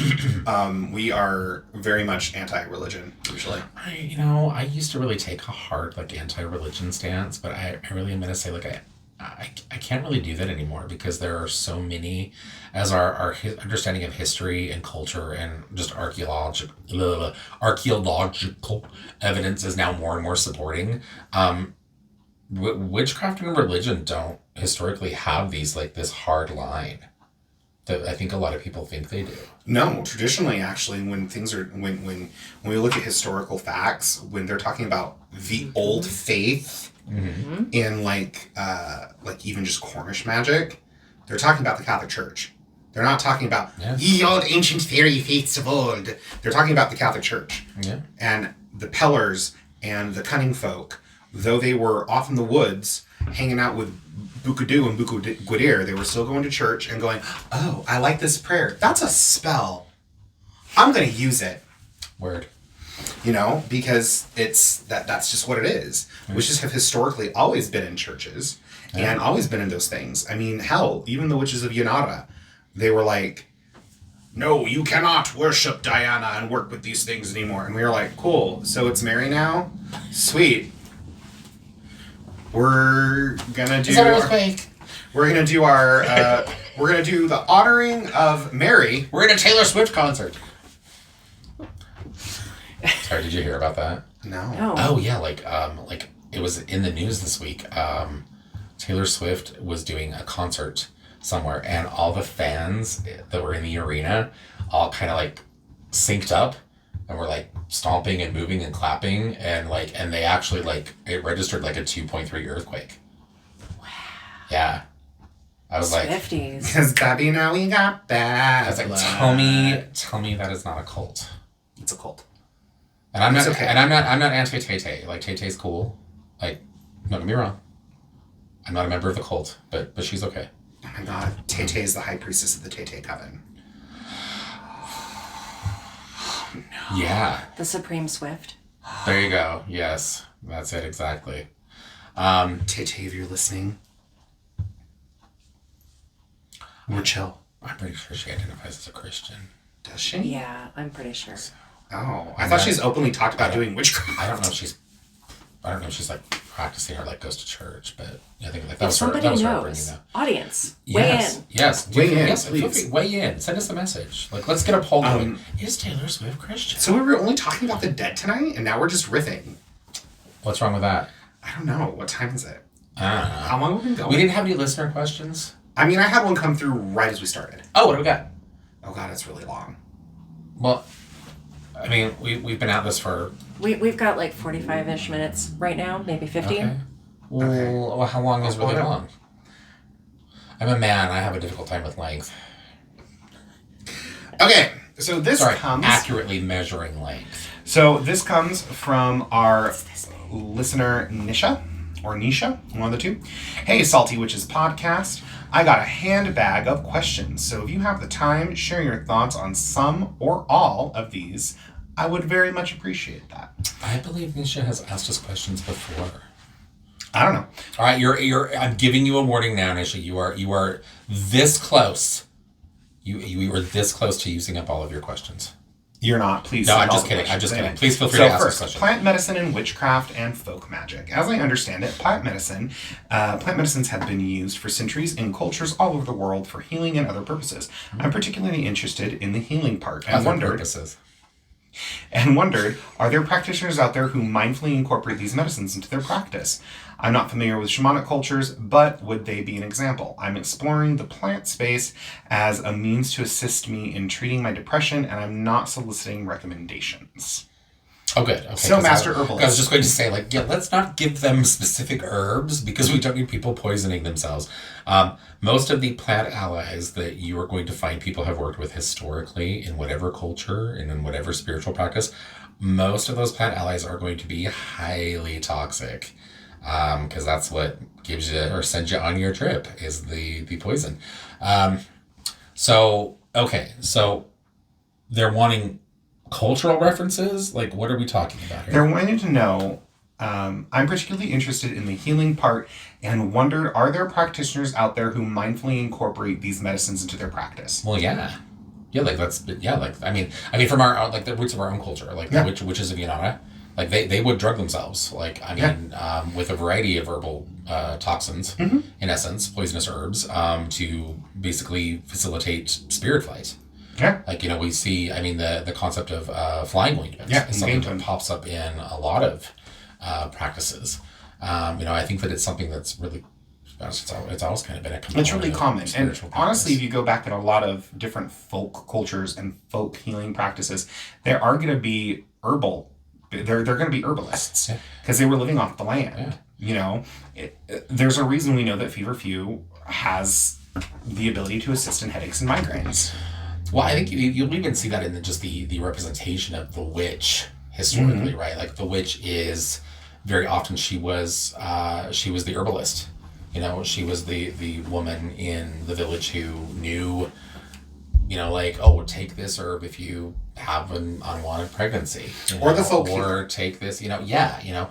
we are very much anti-religion, usually. I used to really take a hard, anti-religion stance, but I really am going to say, I can't really do that anymore, because there are so many, as our understanding of history and culture and just archaeological evidence is now more and more supporting. Witchcraft and religion don't historically have this hard line that I think a lot of people think they do. No, traditionally, actually, when we look at historical facts, when they're talking about the old faith, Mm-hmm. in even just Cornish magic, they're talking about the Catholic Church. They're not talking about ye old ancient fairy faiths of old. They're talking about the Catholic Church. Yeah. And the Pellars and the Cunning Folk, though they were off in the woods hanging out with Bookadoo and Bookagwidir, they were still going to church and going, oh, I like this prayer. That's a spell. I'm going to use it. Word. Because that's just what it is. Mm-hmm. Witches have historically always been in churches and always been in those things. I mean, hell, even the witches of Yanara, they were like, no, you cannot worship Diana and work with these things anymore. And we were like, cool, so it's Mary now? Sweet. We're gonna do we're gonna do the honoring of Mary. We're in a Taylor Swift concert. Sorry, did you hear about that? No. Oh yeah, it was in the news this week. Taylor Swift was doing a concert somewhere, and all the fans that were in the arena all kind of synced up and were stomping and moving and clapping, and they actually it registered a 2.3 earthquake. Wow. Yeah. I was like, 50s. Because baby, now we got that. I was like, tell me that is not a cult. It's a cult. And I'm It's not, okay. and I'm not anti Tay Tay. Like Tay Tay's cool. Like, don't get me wrong. I'm not a member of the cult, but she's okay. Oh my god, Tay Tay is the high priestess of the Tay Tay coven. Yeah. The Supreme Swift. There you go. Yes, that's it exactly. Tay Tay, if you're listening, we're chill. I'm pretty sure she identifies as a Christian. Does she? Yeah, I'm pretty sure. Oh, I thought she's openly talked about doing witchcraft. I don't know if she's like practicing or like goes to church, but I think like that If was her. somebody That was her knows, bringing that. audience, Yes, weigh in. yes, Weigh in, yes, feel please. free, weigh in. Send us a message. Like, let's get a poll going. Is Taylor Swift Christian? So we were only talking about the dead tonight, and now we're just riffing. What's wrong with that? I don't know. What time is it? I don't know. How long have we been going? We didn't have any listener questions. I mean, I had one come through right as we started. Oh, what do we got? Oh god, it's really long. Well, I mean, we've been at this for. We've got like 45-ish minutes right now, maybe 50. Okay. Well, how long is really long? I'm a man. I have a difficult time with length. Okay, so this comes accurately measuring length. So this comes from our listener Nisha, or Nisha, one of the two. Hey, Salty Witches Podcast. I got a handbag of questions, so if you have the time, share your thoughts on some or all of these. I would very much appreciate that. I believe Nisha has asked us questions before. I don't know. All right, you're. I'm giving you a warning now, Nisha. You are this close. You are this close to using up all of your questions. You're not. Please. No, send I'm all just the kidding. I'm questions just in. kidding. Please feel free to ask us first, questions. plant medicine and witchcraft and folk magic. As I understand it, plant medicines have been used for centuries in cultures all over the world for healing and other purposes. I'm particularly interested in the healing part and wondered, are there practitioners out there who mindfully incorporate these medicines into their practice? I'm not familiar with shamanic cultures, but would they be an example? I'm exploring the plant space as a means to assist me in treating my depression, and I'm not soliciting recommendations. Oh, good. Okay. So, Master Herbalist. I was just going to say, like, yeah, let's not give them specific herbs because we don't need people poisoning themselves. Most of the plant allies that you are going to find people have worked with historically in whatever culture and in whatever spiritual practice, most of those plant allies are going to be highly toxic. Because that's what gives you or sends you on your trip is the poison. So they're wanting cultural references. Like, what are we talking about here? They're wanting to know. I'm particularly interested in the healing part and wondered, are there practitioners out there who mindfully incorporate these medicines into their practice? Well, yeah. Yeah, like that's I mean from our like the roots of our own culture, like the witches of Yanara. Like they would drug themselves, like with a variety of herbal toxins, in essence, poisonous herbs, to basically facilitate spirit flight. Yeah. Like we see, the concept of flying ointment is something that pops up in a lot of practices. I think that it's something that's really it's always kind of been a component. It's really common, and honestly, practice. if you go back in a lot of different folk cultures and folk healing practices, there are going to be herbal. They're going to be herbalists because they were living off the land. Yeah. There's a reason we know that feverfew has the ability to assist in headaches and migraines. Well, I think you'll even see that in the representation of the witch historically, right? Like the witch is very often she was the herbalist. She was the woman in the village who knew, take this herb if you have an unwanted pregnancy, or the folk healer. Take this, or the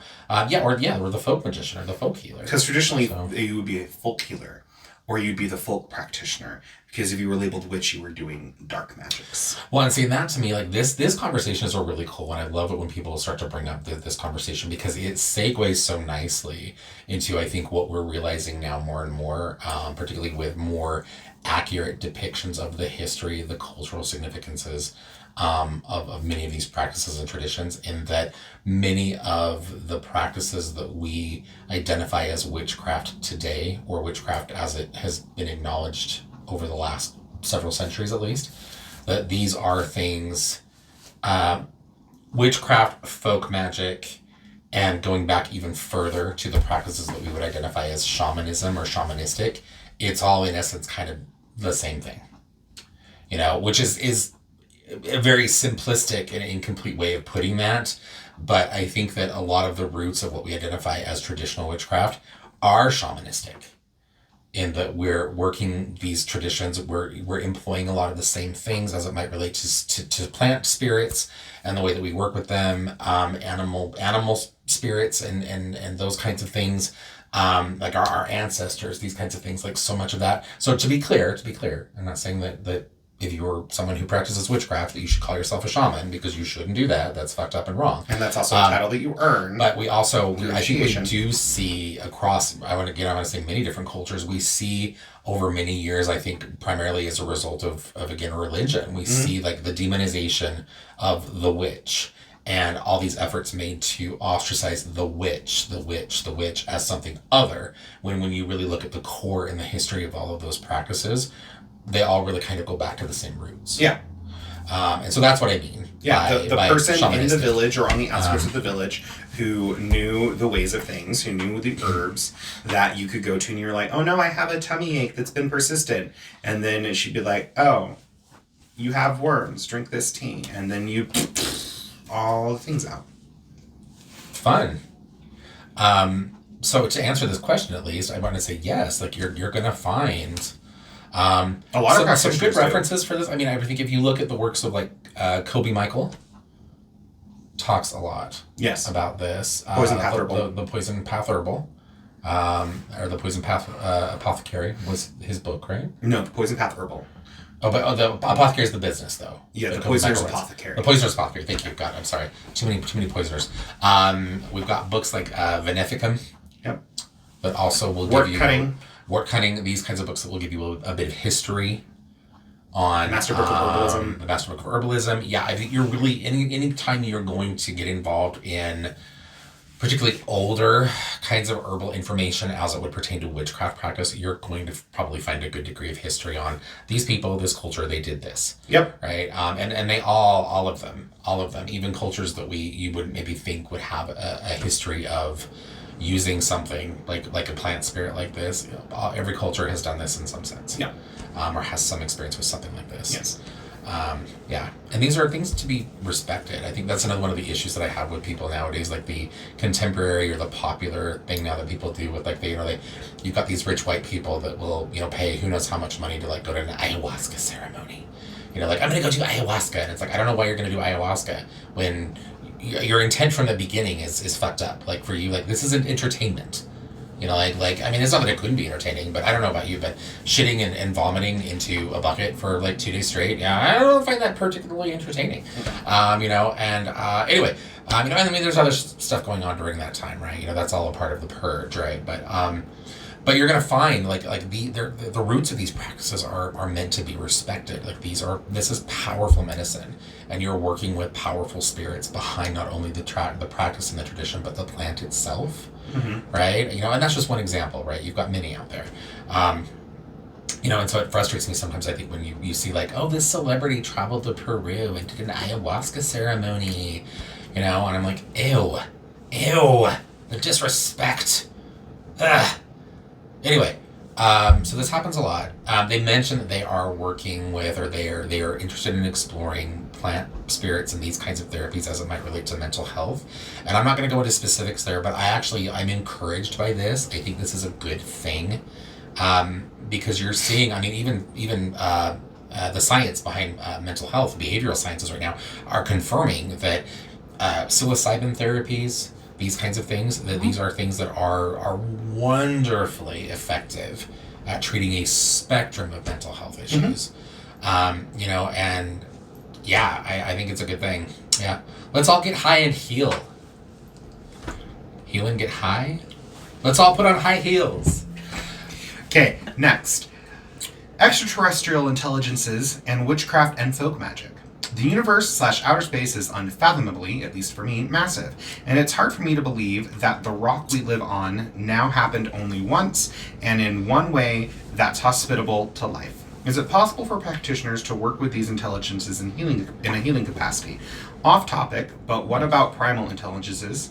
folk magician or the folk healer. Because traditionally, you would be a folk healer, or you'd be the folk practitioner. Because if you were labeled witch, you were doing dark magics. Well, and seeing that to me, like this conversations are really cool, and I love it when people start to bring up this conversation because it segues so nicely into, I think, what we're realizing now more and more, particularly with more accurate depictions of the history, the cultural significances of many of these practices and traditions, in that many of the practices that we identify as witchcraft today, or witchcraft as it has been acknowledged over the last several centuries at least, that these are things, witchcraft, folk magic, and going back even further to the practices that we would identify as shamanism or shamanistic, it's all in essence kind of the same thing. Which is a very simplistic and incomplete way of putting that. But I think that a lot of the roots of what we identify as traditional witchcraft are shamanistic, in that we're working these traditions, we're employing a lot of the same things as it might relate to plant spirits and the way that we work with them, animal spirits and those kinds of things, like our ancestors, these kinds of things, like so much of that. So to be clear, I'm not saying that if you're someone who practices witchcraft, that you should call yourself a shaman, because you shouldn't do that. That's fucked up and wrong. And that's also a title that you earn. But I think we do see across, I want to say many different cultures, we see over many years, I think primarily as a result of again, religion, we see like the demonization of the witch and all these efforts made to ostracize the witch as something other, when you really look at the core and the history of all of those practices, they all really kind of go back to the same roots. Yeah. And so that's what I mean. Yeah, the person in the shamanistic. village or on the outskirts of the village who knew the ways of things, who knew the herbs that you could go to, and you're like, oh no, I have a tummy ache that's been persistent. And then she'd be like, oh, you have worms, drink this tea. And then you all the things out. Fun. So to answer this question, at least, I want to say yes. Like you're gonna find A lot of some good references for this. I mean, I think if you look at the works of like Kobe Michael, talks a lot. Yes. About this. Poison Path Herbal. The Poison Path Herbal, or the Poison Path Apothecary was his book, right? No, the Poison Path Herbal. Oh, but the Apothecary is the business, though. Yeah, the Kobe Poisoner's Michael is. Apothecary. The Poisoner's Apothecary. Thank you. God, I'm sorry. Too many poisoners. We've got books like Veneficum. Yep. But also will give you wart cutting. These kinds of books that will give you a bit of history on Master Book of Herbalism. The Master Book of Herbalism. Yeah, I think you're really any time you're going to get involved in particularly older kinds of herbal information as it would pertain to witchcraft practice, you're going to probably find a good degree of history on these people, this culture, they did this. Yep. Right? And they all of them, even cultures that you wouldn't maybe think would have a history of using something like a plant spirit like this. Every culture has done this in some sense. Yeah. Or has some experience with something like this. Yes. Yeah, and these are things to be respected. I think that's another one of the issues that I have with people nowadays, like the contemporary or the popular thing now that people do with like you've got these rich white people that will pay who knows how much money to like go to an ayahuasca ceremony. Like I'm gonna go do ayahuasca, and it's like I don't know why you're gonna do ayahuasca when your intent from the beginning is fucked up. Like for you, like this isn't entertainment. I mean, it's not that it couldn't be entertaining, but I don't know about you, but shitting and vomiting into a bucket for like 2 days straight, yeah, I don't find that particularly entertaining. Anyway, and I mean, there's other stuff going on during that time, right? That's all a part of the purge, right? But you're gonna find the roots of these practices are meant to be respected. Like this is powerful medicine, and you're working with powerful spirits behind not only the practice and the tradition, but the plant itself. Mm-hmm. Right? And that's just one example, right? You've got many out there. And so it frustrates me sometimes, I think, when you see like, oh, this celebrity traveled to Peru and did an ayahuasca ceremony, and I'm like, ew, the disrespect. Ugh. Anyway, so this happens a lot. They mention that they are working with, or they are interested in exploring plant spirits and these kinds of therapies as it might relate to mental health. And I'm not going to go into specifics there, but I'm encouraged by this. I think this is a good thing, because you're seeing, I mean, even the science behind mental health, behavioral sciences right now are confirming that psilocybin therapies, these kinds of things, that these are things that are wonderfully effective at treating a spectrum of mental health issues. And yeah, I think it's a good thing. Yeah. Let's all get high and heal. Heal and get high? Let's all put on high heels. Okay, next. Extraterrestrial intelligences and witchcraft and folk magic. The universe/outer space is unfathomably, at least for me, massive, and it's hard for me to believe that the rock we live on now happened only once, and in one way that's hospitable to life. Is it possible for practitioners to work with these intelligences in a healing capacity? Off topic, but what about primal intelligences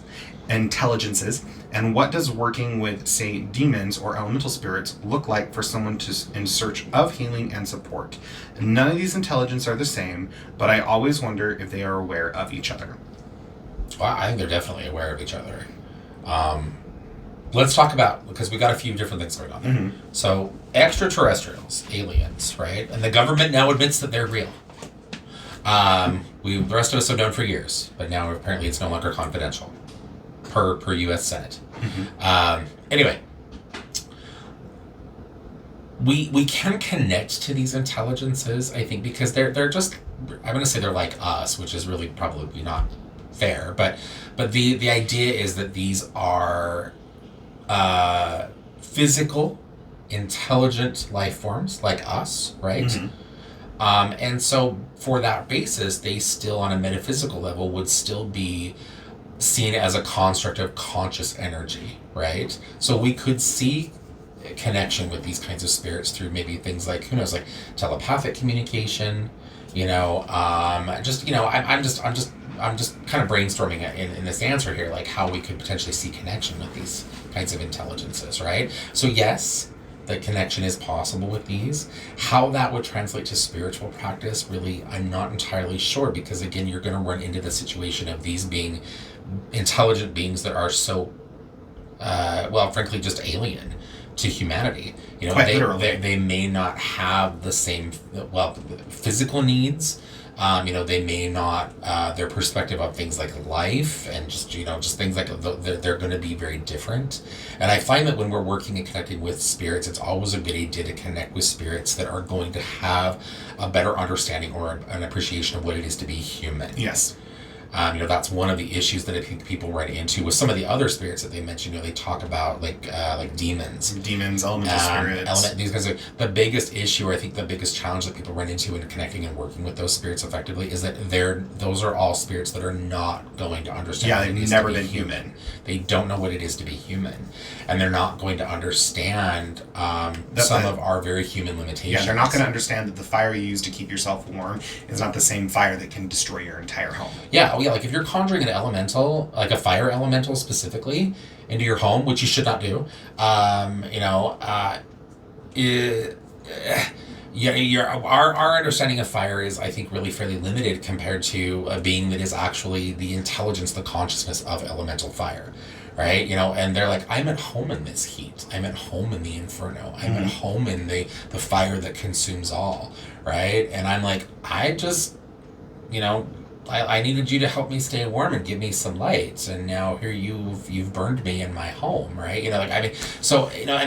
intelligences, and what does working with, say, demons or elemental spirits look like for someone in search of healing and support? None of these intelligences are the same, but I always wonder if they are aware of each other. Well, I think they're definitely aware of each other. Let's talk about, because we got a few different things going on there. Mm-hmm. So, extraterrestrials, aliens, right? And the government now admits that they're real. The rest of us have known for years, but now apparently it's no longer confidential, per U.S. Senate. Mm-hmm. Anyway, we can connect to these intelligences, I think, because they're just, I'm going to say they're like us, which is really probably not fair, but the idea is that these are physical, intelligent life forms like us, right? Mm-hmm. And so for that basis, they still, on a metaphysical level, would still be seen as a construct of conscious energy, right? So we could see a connection with these kinds of spirits through maybe things like, who knows, like telepathic communication, I'm just kind of brainstorming in this answer here, like how we could potentially see connection with these kinds of intelligences, right? So yes, the connection is possible with these. How that would translate to spiritual practice, really, I'm not entirely sure, because again, you're going to run into the situation of these being intelligent beings that are so, frankly, just alien to humanity. Quite literally. They may not have the same, physical needs. They may not, their perspective of things like life and just things like, they're going to be very different. And I find that when we're working and connecting with spirits, it's always a good idea to connect with spirits that are going to have a better understanding or an appreciation of what it is to be human. Yes. That's one of the issues that I think people run into with some of the other spirits that they mention. They talk about like demons, elemental spirits. These guys are the biggest issue, or I think the biggest challenge that people run into in connecting and working with those spirits effectively is that those are all spirits that are not going to understand. Yeah, they've never been human. They don't know what it is to be human, and they're not going to understand some of our very human limitations. Yeah, they're not going to understand that the fire you use to keep yourself warm is not the same fire that can destroy your entire home. Yeah. Oh, yeah, like if you're conjuring an elemental, like a fire elemental specifically, into your home, which you should not do, our understanding of fire is, I think, really fairly limited compared to a being that is actually the intelligence, the consciousness of elemental fire, right? And they're like, I'm at home in this heat. I'm at home in the inferno. I'm at home in the fire that consumes all, right? And I'm like, I just, I needed you to help me stay warm and give me some lights, and now here you've burned me in my home, right? And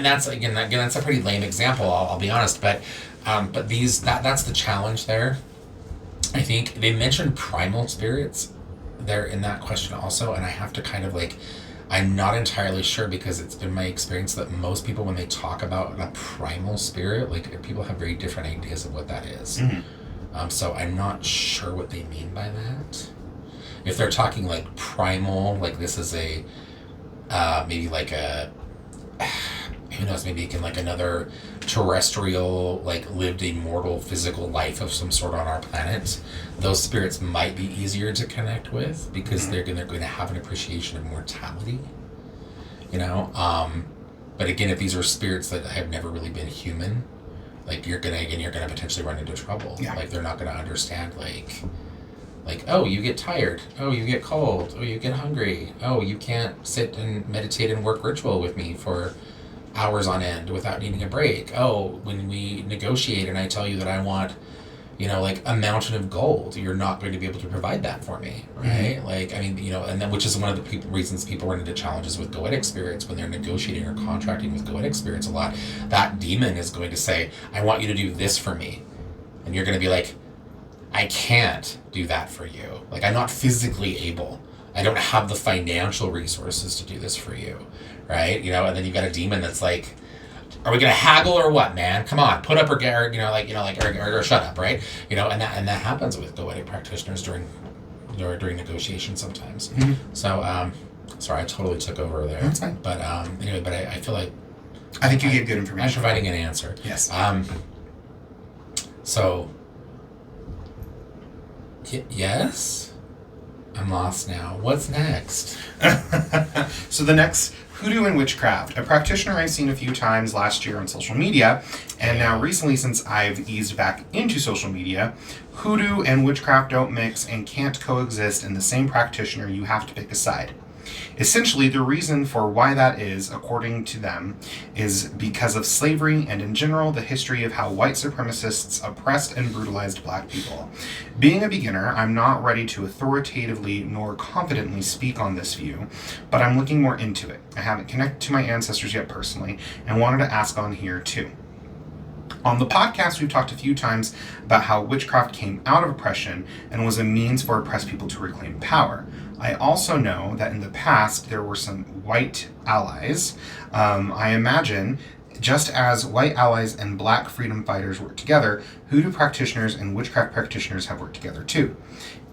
that's again that's a pretty lame example. I'll be honest, but that's the challenge there. I think they mentioned primal spirits there in that question also, and I have to kind of I'm not entirely sure, because it's been my experience that most people, when they talk about a primal spirit, people have very different ideas of what that is. Mm-hmm. So I'm not sure what they mean by that. If they're talking like primal, like this is a, maybe like a, who knows, maybe it can like another terrestrial, lived a mortal physical life of some sort on our planet, those spirits might be easier to connect with, because they're going to have an appreciation of mortality, but again, if these are spirits that have never really been human, you're gonna potentially run into trouble. Yeah. They're not gonna understand oh, you get tired, oh, you get cold, oh, you get hungry, oh, you can't sit and meditate and work ritual with me for hours on end without needing a break. Oh, when we negotiate and I tell you that I want a mountain of gold, you're not going to be able to provide that for me, right? Mm-hmm. And then, which is one of the reasons people run into challenges with goetic spirits when they're negotiating or contracting with goetic spirits a lot. That demon is going to say, I want you to do this for me. And you're going to be like, I can't do that for you. I'm not physically able. I don't have the financial resources to do this for you, right? And then you've got a demon that's like, are we gonna haggle or what, man? Come on, put up or get, or shut up, right? And that happens with goetic practitioners during negotiations sometimes. Mm-hmm. So, sorry, I totally took over there. That's fine. But anyway, I feel like I think you gave good information. I'm providing an answer. Yes. So, yes. I'm lost now. What's next? So the next, hoodoo and witchcraft. A practitioner I've seen a few times last year on social media, and now recently since I've eased back into social media, hoodoo and witchcraft don't mix and can't coexist in the same practitioner. You have to pick a side. Essentially, the reason for why that is, according to them, is because of slavery and in general the history of how white supremacists oppressed and brutalized black people. Being a beginner, I'm not ready to authoritatively nor confidently speak on this view, but I'm looking more into it. I haven't connected to my ancestors yet personally and wanted to ask on here too. On the podcast, we've talked a few times about how witchcraft came out of oppression and was a means for oppressed people to reclaim power. I also know that in the past there were some white allies. I imagine just as white allies and black freedom fighters work together, hoodoo practitioners and witchcraft practitioners have worked together too.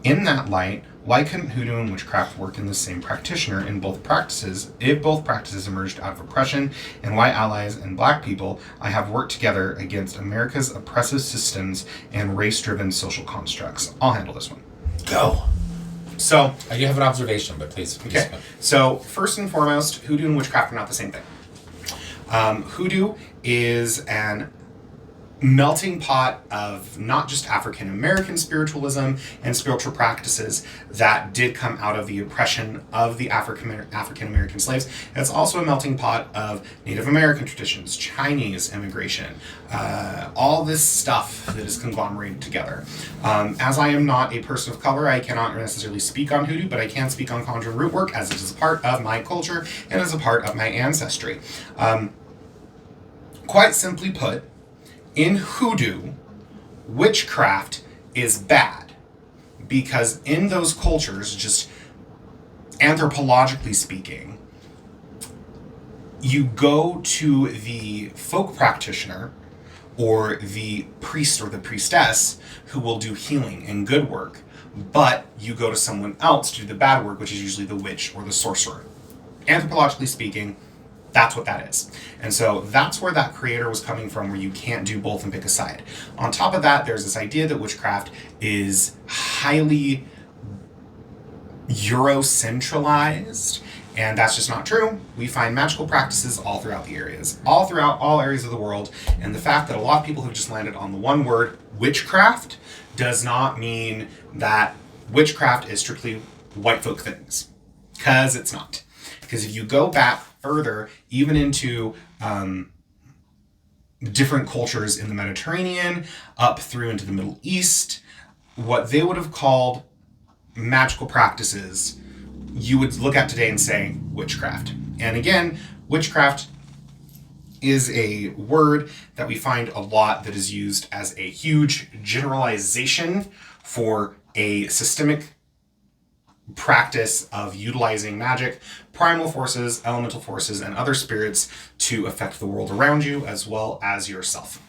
In that light, why couldn't hoodoo and witchcraft work in the same practitioner in both practices if both practices emerged out of oppression and white allies and black people I have worked together against America's oppressive systems and race-driven social constructs? I'll handle this one. Go. So, I do have an observation, but please. okay. So, first and foremost, hoodoo and witchcraft are not the same thing. Hoodoo is an melting pot of not just African American spiritualism and spiritual practices that did come out of the oppression of the African American slaves. It's also a melting pot of Native American traditions, Chinese immigration, all this stuff that is conglomerated together. As I am not a person of color, I cannot necessarily speak on hoodoo, but I can speak on Cauldron root work as it is a part of my culture and as a part of my ancestry. Quite simply put, in hoodoo, witchcraft is bad because in those cultures, just anthropologically speaking, you go to the folk practitioner or the priest or the priestess who will do healing and good work, but you go to someone else to do the bad work, which is usually the witch or the sorcerer. Anthropologically speaking, that's what that is. And so that's where that creator was coming from, where you can't do both and pick a side. On top of that, there's this idea that witchcraft is highly Eurocentralized, and that's just not true. We find magical practices all throughout the areas, all throughout all areas of the world. And the fact that a lot of people have just landed on the one word, witchcraft, does not mean that witchcraft is strictly white folk things. Because it's not. Because if you go back further, even into different cultures in the Mediterranean, up through into the Middle East, what they would have called magical practices, you would look at today and say witchcraft. And again, witchcraft is a word that we find a lot that is used as a huge generalization for a systemic practice of utilizing magic, primal forces, elemental forces, and other spirits to affect the world around you as well as yourself.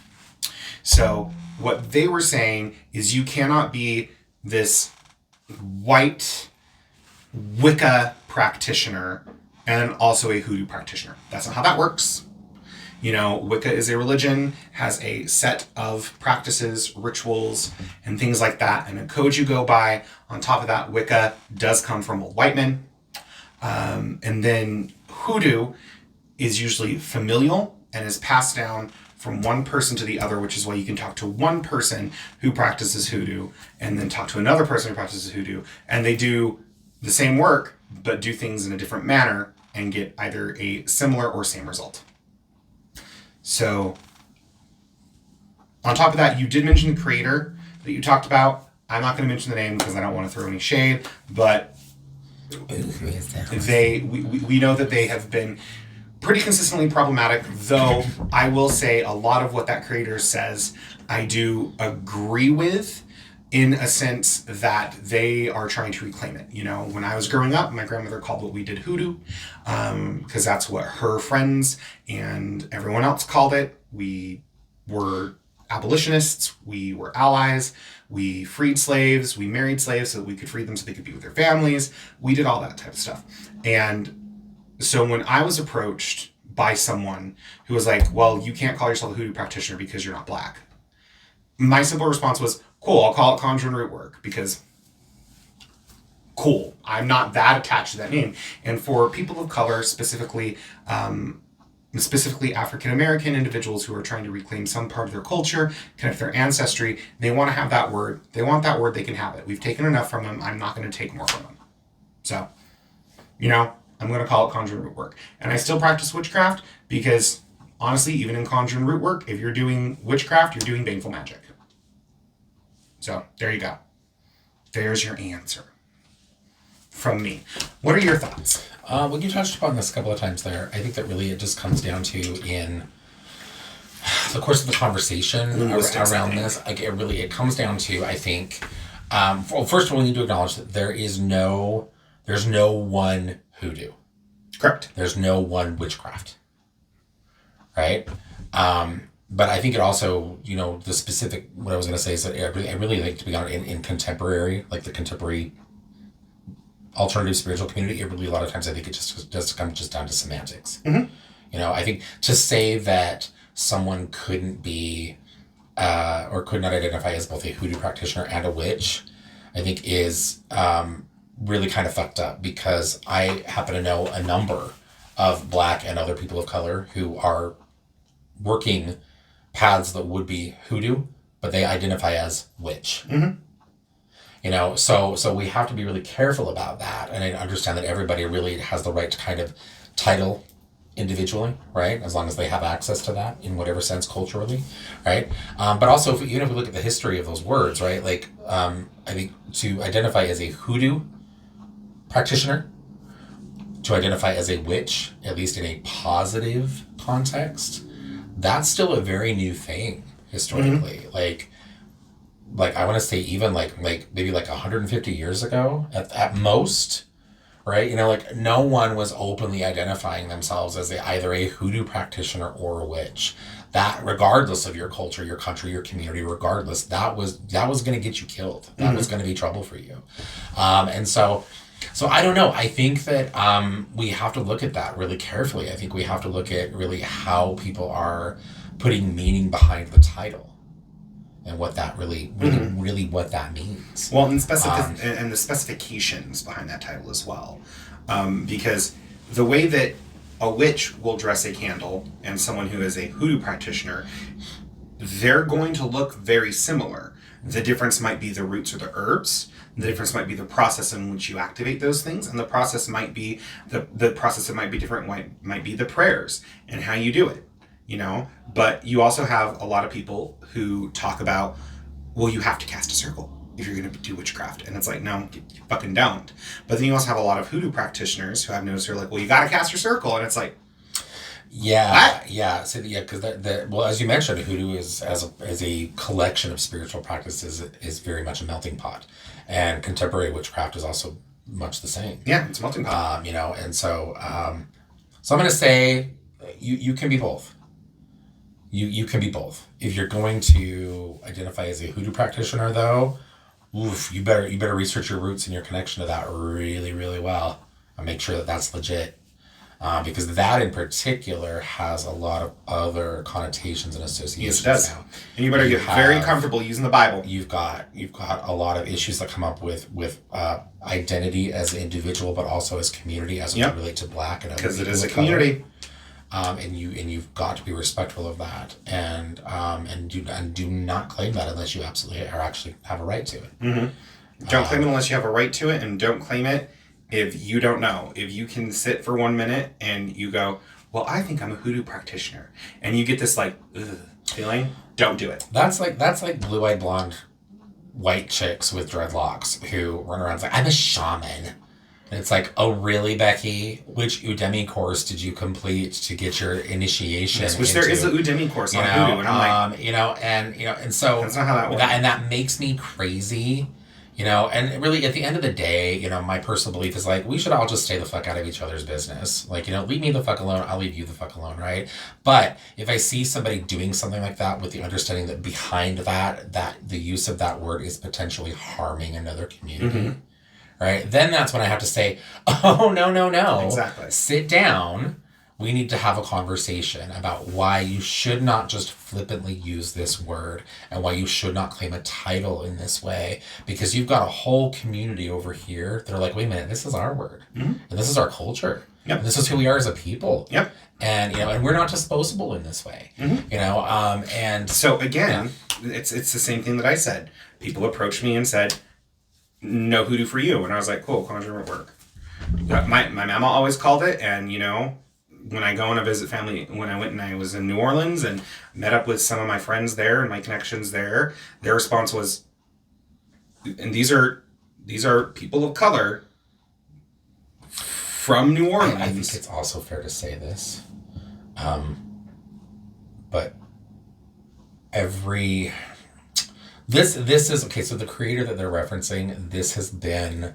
So what they were saying is you cannot be this white Wicca practitioner and also a hoodoo practitioner. That's not how that works. You know, Wicca is a religion, has a set of practices, rituals, and things like that, and a code you go by. On top of that, Wicca does come from white men. And then hoodoo is usually familial and is passed down from one person to the other, which is why you can talk to one person who practices hoodoo and then talk to another person who practices hoodoo, and they do the same work, but do things in a different manner and get either a similar or same result. So, on top of that, you did mention the creator that you talked about. I'm not going to mention the name because I don't want to throw any shade, but we know that they have been pretty consistently problematic, though I will say a lot of what that creator says I do agree with, in a sense that they are trying to reclaim it. You know, when I was growing up, my grandmother called what we did hoodoo, because that's what her friends and everyone else called it. We were abolitionists, we were allies, we freed slaves, we married slaves so that we could free them so they could be with their families. We did all that type of stuff. And so when I was approached by someone who was like, well, you can't call yourself a hoodoo practitioner because you're not black, my simple response was, cool, I'll call it Conjuring Root Work, because cool. I'm not that attached to that name. And for people of color, specifically African American individuals who are trying to reclaim some part of their culture, connect their ancestry, they want to have that word. They want that word, they can have it. We've taken enough from them. I'm not going to take more from them. So, I'm going to call it conjuring root work. And I still practice witchcraft because, honestly, even in conjuring root work, if you're doing witchcraft, you're doing baneful magic. So, there you go. There's your answer from me. What are your thoughts? Well, you touched upon this a couple of times there. I think that really it just comes down to in the course of the conversation around this. Like it comes down to, I think, well, first of all, we need to acknowledge that there's no one hoodoo. Correct. There's no one witchcraft. Right? But I think it also, the specific, what I was going to say is that I really think, to be honest, in contemporary, like the contemporary alternative spiritual community, it really, a lot of times, I think it just comes down to semantics. Mm-hmm. I think to say that someone couldn't be, or could not identify as both a hoodoo practitioner and a witch, I think is really kind of fucked up, because I happen to know a number of Black and other people of color who are working paths that would be hoodoo, but they identify as witch. Mm-hmm. So we have to be really careful about that, and I understand that everybody really has the right to kind of title individually, right? As long as they have access to that in whatever sense culturally, right? But also, even if we look at the history of those words, right? Like, I think to identify as a hoodoo practitioner, to identify as a witch, at least in a positive context, that's still a very new thing historically. Mm-hmm. Like I want to say even like maybe like 150 years ago at most, right? No one was openly identifying themselves as either a hoodoo practitioner or a witch. That, regardless of your culture, your country, your community, regardless, that was going to get you killed. That was going to be trouble for you. And so I don't know. I think that we have to look at that really carefully. I think we have to look at really how people are putting meaning behind the title. And what that really what that means. Well, and the specifications behind that title as well. Because the way that a witch will dress a candle and someone who is a hoodoo practitioner, they're going to look very similar. The difference might be the roots or the herbs. The difference might be the process in which you activate those things, and the process might be the process that might be different. Might be the prayers and how you do it. But you also have a lot of people who talk about, well, you have to cast a circle if you're going to do witchcraft. And it's like, no, you fucking don't. But then you also have a lot of hoodoo practitioners who I've noticed who are like, well, you got to cast your circle. And it's like, yeah, what? yeah. So because well, as you mentioned, hoodoo is as a collection of spiritual practices is very much a melting pot, and contemporary witchcraft is also much the same. Yeah, it's a melting pot. And so I'm going to say you can be both. You can be both. If you're going to identify as a hoodoo practitioner, though, you better research your roots and your connection to that really, really well, and make sure that that's legit. Because that in particular has a lot of other connotations and associations. Yes, it does. Now. And you better get very comfortable using the Bible. You've got a lot of issues that come up with identity as an individual, but also as community as it relates to Black and other people. Because it is a community. And you've got to be respectful of that, and do not claim that unless you absolutely have a right to it. Mm-hmm. Don't claim it unless you have a right to it, and don't claim it if you don't know. If you can sit for 1 minute and you go, well, I think I'm a hoodoo practitioner, and you get this like feeling, don't do it. That's like blue-eyed blonde white chicks with dreadlocks who run around like, I'm a shaman. And it's like, oh, really, Becky? Which Udemy course did you complete to get your initiation? Yes, which there is a Udemy course on hoodoo, and I'm like, and so that's not how that works. And that makes me crazy, And really, at the end of the day, my personal belief is like we should all just stay the fuck out of each other's business. Like, leave me the fuck alone. I'll leave you the fuck alone, right? But if I see somebody doing something like that with the understanding that behind that the use of that word is potentially harming another community. Mm-hmm. Right? Then that's when I have to say, oh, no. Exactly. Sit down. we need to have a conversation about why you should not just flippantly use this word and why you should not claim a title in this way, because you've got a whole community over here that are like, wait a minute, this is our word, and this is our culture. Yep. And this is who we are as a people. Yep. And and we're not disposable in this way. And so again, it's the same thing that I said. People approached me and said, "No hoodoo for you," and I was like, "Cool, Conjure at work." My mama always called it, and when I go and I visit family, when I went and I was in New Orleans and met up with some of my friends there and my connections there, their response was, and these are people of color from New Orleans. I think it's also fair to say this, but this is okay. So the creator that they're referencing, this has been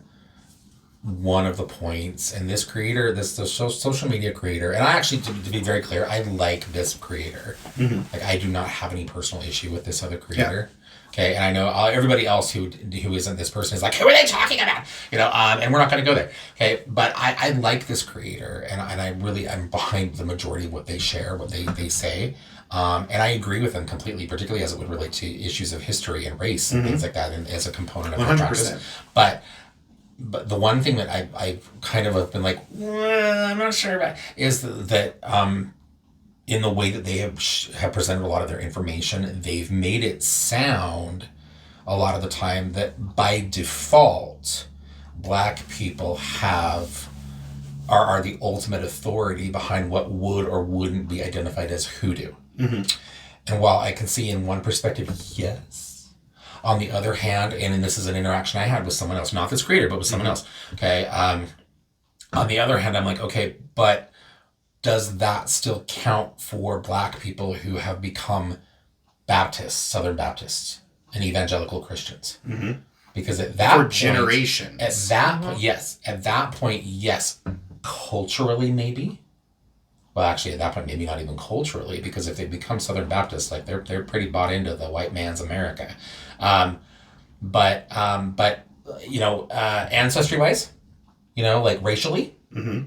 one of the points, and this creator, the social media creator, and I actually, to be very clear, I like this creator. Like, I do not have any personal issue with this other creator. Yeah. Okay, and I know everybody else who isn't this person is like, who are they talking about? And we're not going to go there. Okay, but I like this creator, and I'm behind the majority of what they share, what they say. And I agree with them completely, particularly as it would relate to issues of history and race and things like that, and as a component of the practice. But the one thing that I kind of have been like, I'm not sure about, is that in the way that they have presented a lot of their information, they've made it sound a lot of the time that by default, Black people are the ultimate authority behind what would or wouldn't be identified as hoodoo. And while I can see in one perspective, yes, on the other hand, and this is an interaction I had with someone else, not this creator, but with someone else, okay, on the other hand, I'm like, okay, but does that still count for Black people who have become Baptists, Southern Baptists, and evangelical Christians? Because at that point, generations. At that point, yes, culturally maybe. Well, actually, at that point, maybe not even culturally, because if they become Southern Baptists, like they're pretty bought into the white man's America. But ancestry-wise, like racially,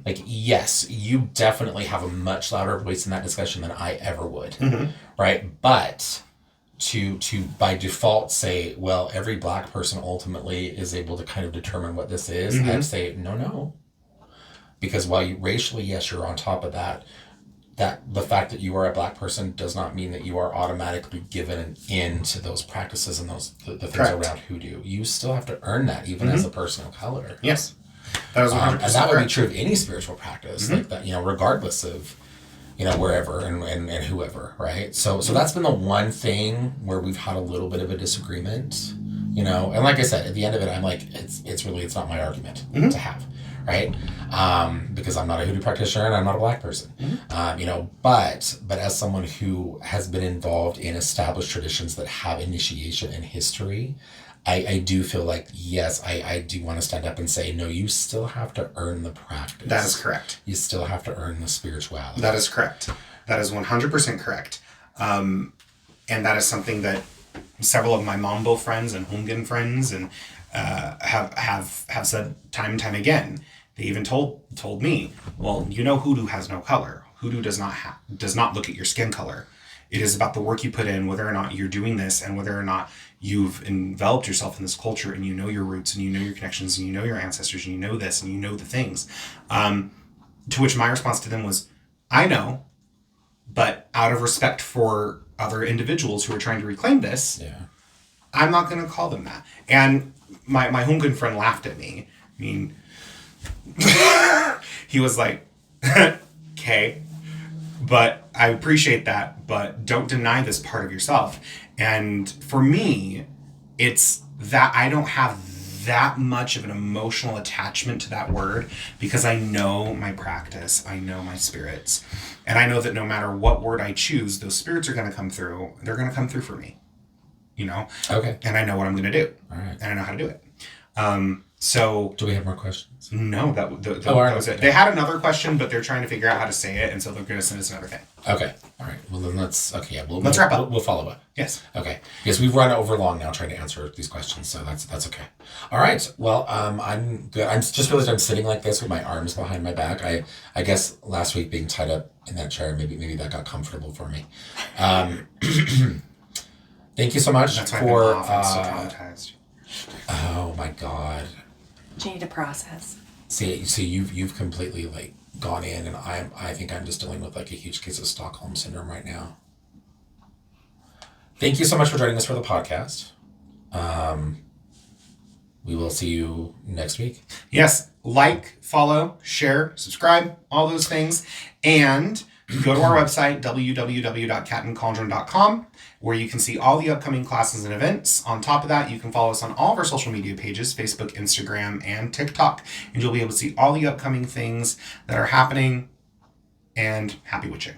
like, yes, you definitely have a much louder voice in that discussion than I ever would, right? But to by default say, well, every Black person ultimately is able to kind of determine what this is, I'd say no. Because while racially, yes, you're on top of that the fact that you are a Black person does not mean that you are automatically given an in to those practices and the things around hoodoo. You still have to earn that, even as a person of color. Yes. That is 100% and that would be true of any spiritual practice, like that, regardless of, wherever and whoever, right? So that's been the one thing where we've had a little bit of a disagreement, and like I said, at the end of it, I'm like, it's not my argument to have, right? Because I'm not a hoodoo practitioner and I'm not a Black person, but as someone who has been involved in established traditions that have initiation and history, I do feel like, yes, I do want to stand up and say, no, you still have to earn the practice. That is correct. You still have to earn the spirituality. That is correct. That is 100% correct. And that is something that several of my Mambo friends and Hungan friends and have said time and time again. They even told me, well, hoodoo has no color. Hoodoo does not look at your skin color. It is about the work you put in, whether or not you're doing this and whether or not you've enveloped yourself in this culture and your roots and your connections and your ancestors and this and the things. To which my response to them was, I know, but out of respect for other individuals who are trying to reclaim this, I'm not going to call them that. And my Hungan friend laughed at me. I mean, he was like, okay, but I appreciate that, but don't deny this part of yourself. And for me, it's that I don't have that much of an emotional attachment to that word because I know my practice, I know my spirits, and I know that no matter what word I choose, those spirits are going to come through. They're going to come through for me, Okay. And I know what I'm going to do. All right. And I know how to do it. So Do we have more questions? no, that was it. okay. They had another question, but they're trying to figure out how to say it, and so they're going to send us another thing. Okay. All right. Well, then let's Let's wrap up. We'll follow up. Yes. Okay. Because we've run over long now trying to answer these questions, so that's okay. All right. Well, I'm good. I'm just realized I'm sitting like this with my arms behind my back. I guess last week being tied up in that chair, maybe that got comfortable for me. Thank you so much That's why for. I'm so traumatized. Oh my God. You need to process. See, you've completely like gone in, and I think I'm just dealing with like a huge case of Stockholm syndrome right now. Thank you so much for joining us for the podcast. We will see you next week. Yes, like, follow, share, subscribe, all those things, and go to our website www.catandcauldron.com, where you can see all the upcoming classes and events. On top of that, you can follow us on all of our social media pages, Facebook, Instagram, and TikTok, and you'll be able to see all the upcoming things that are happening. And happy witching.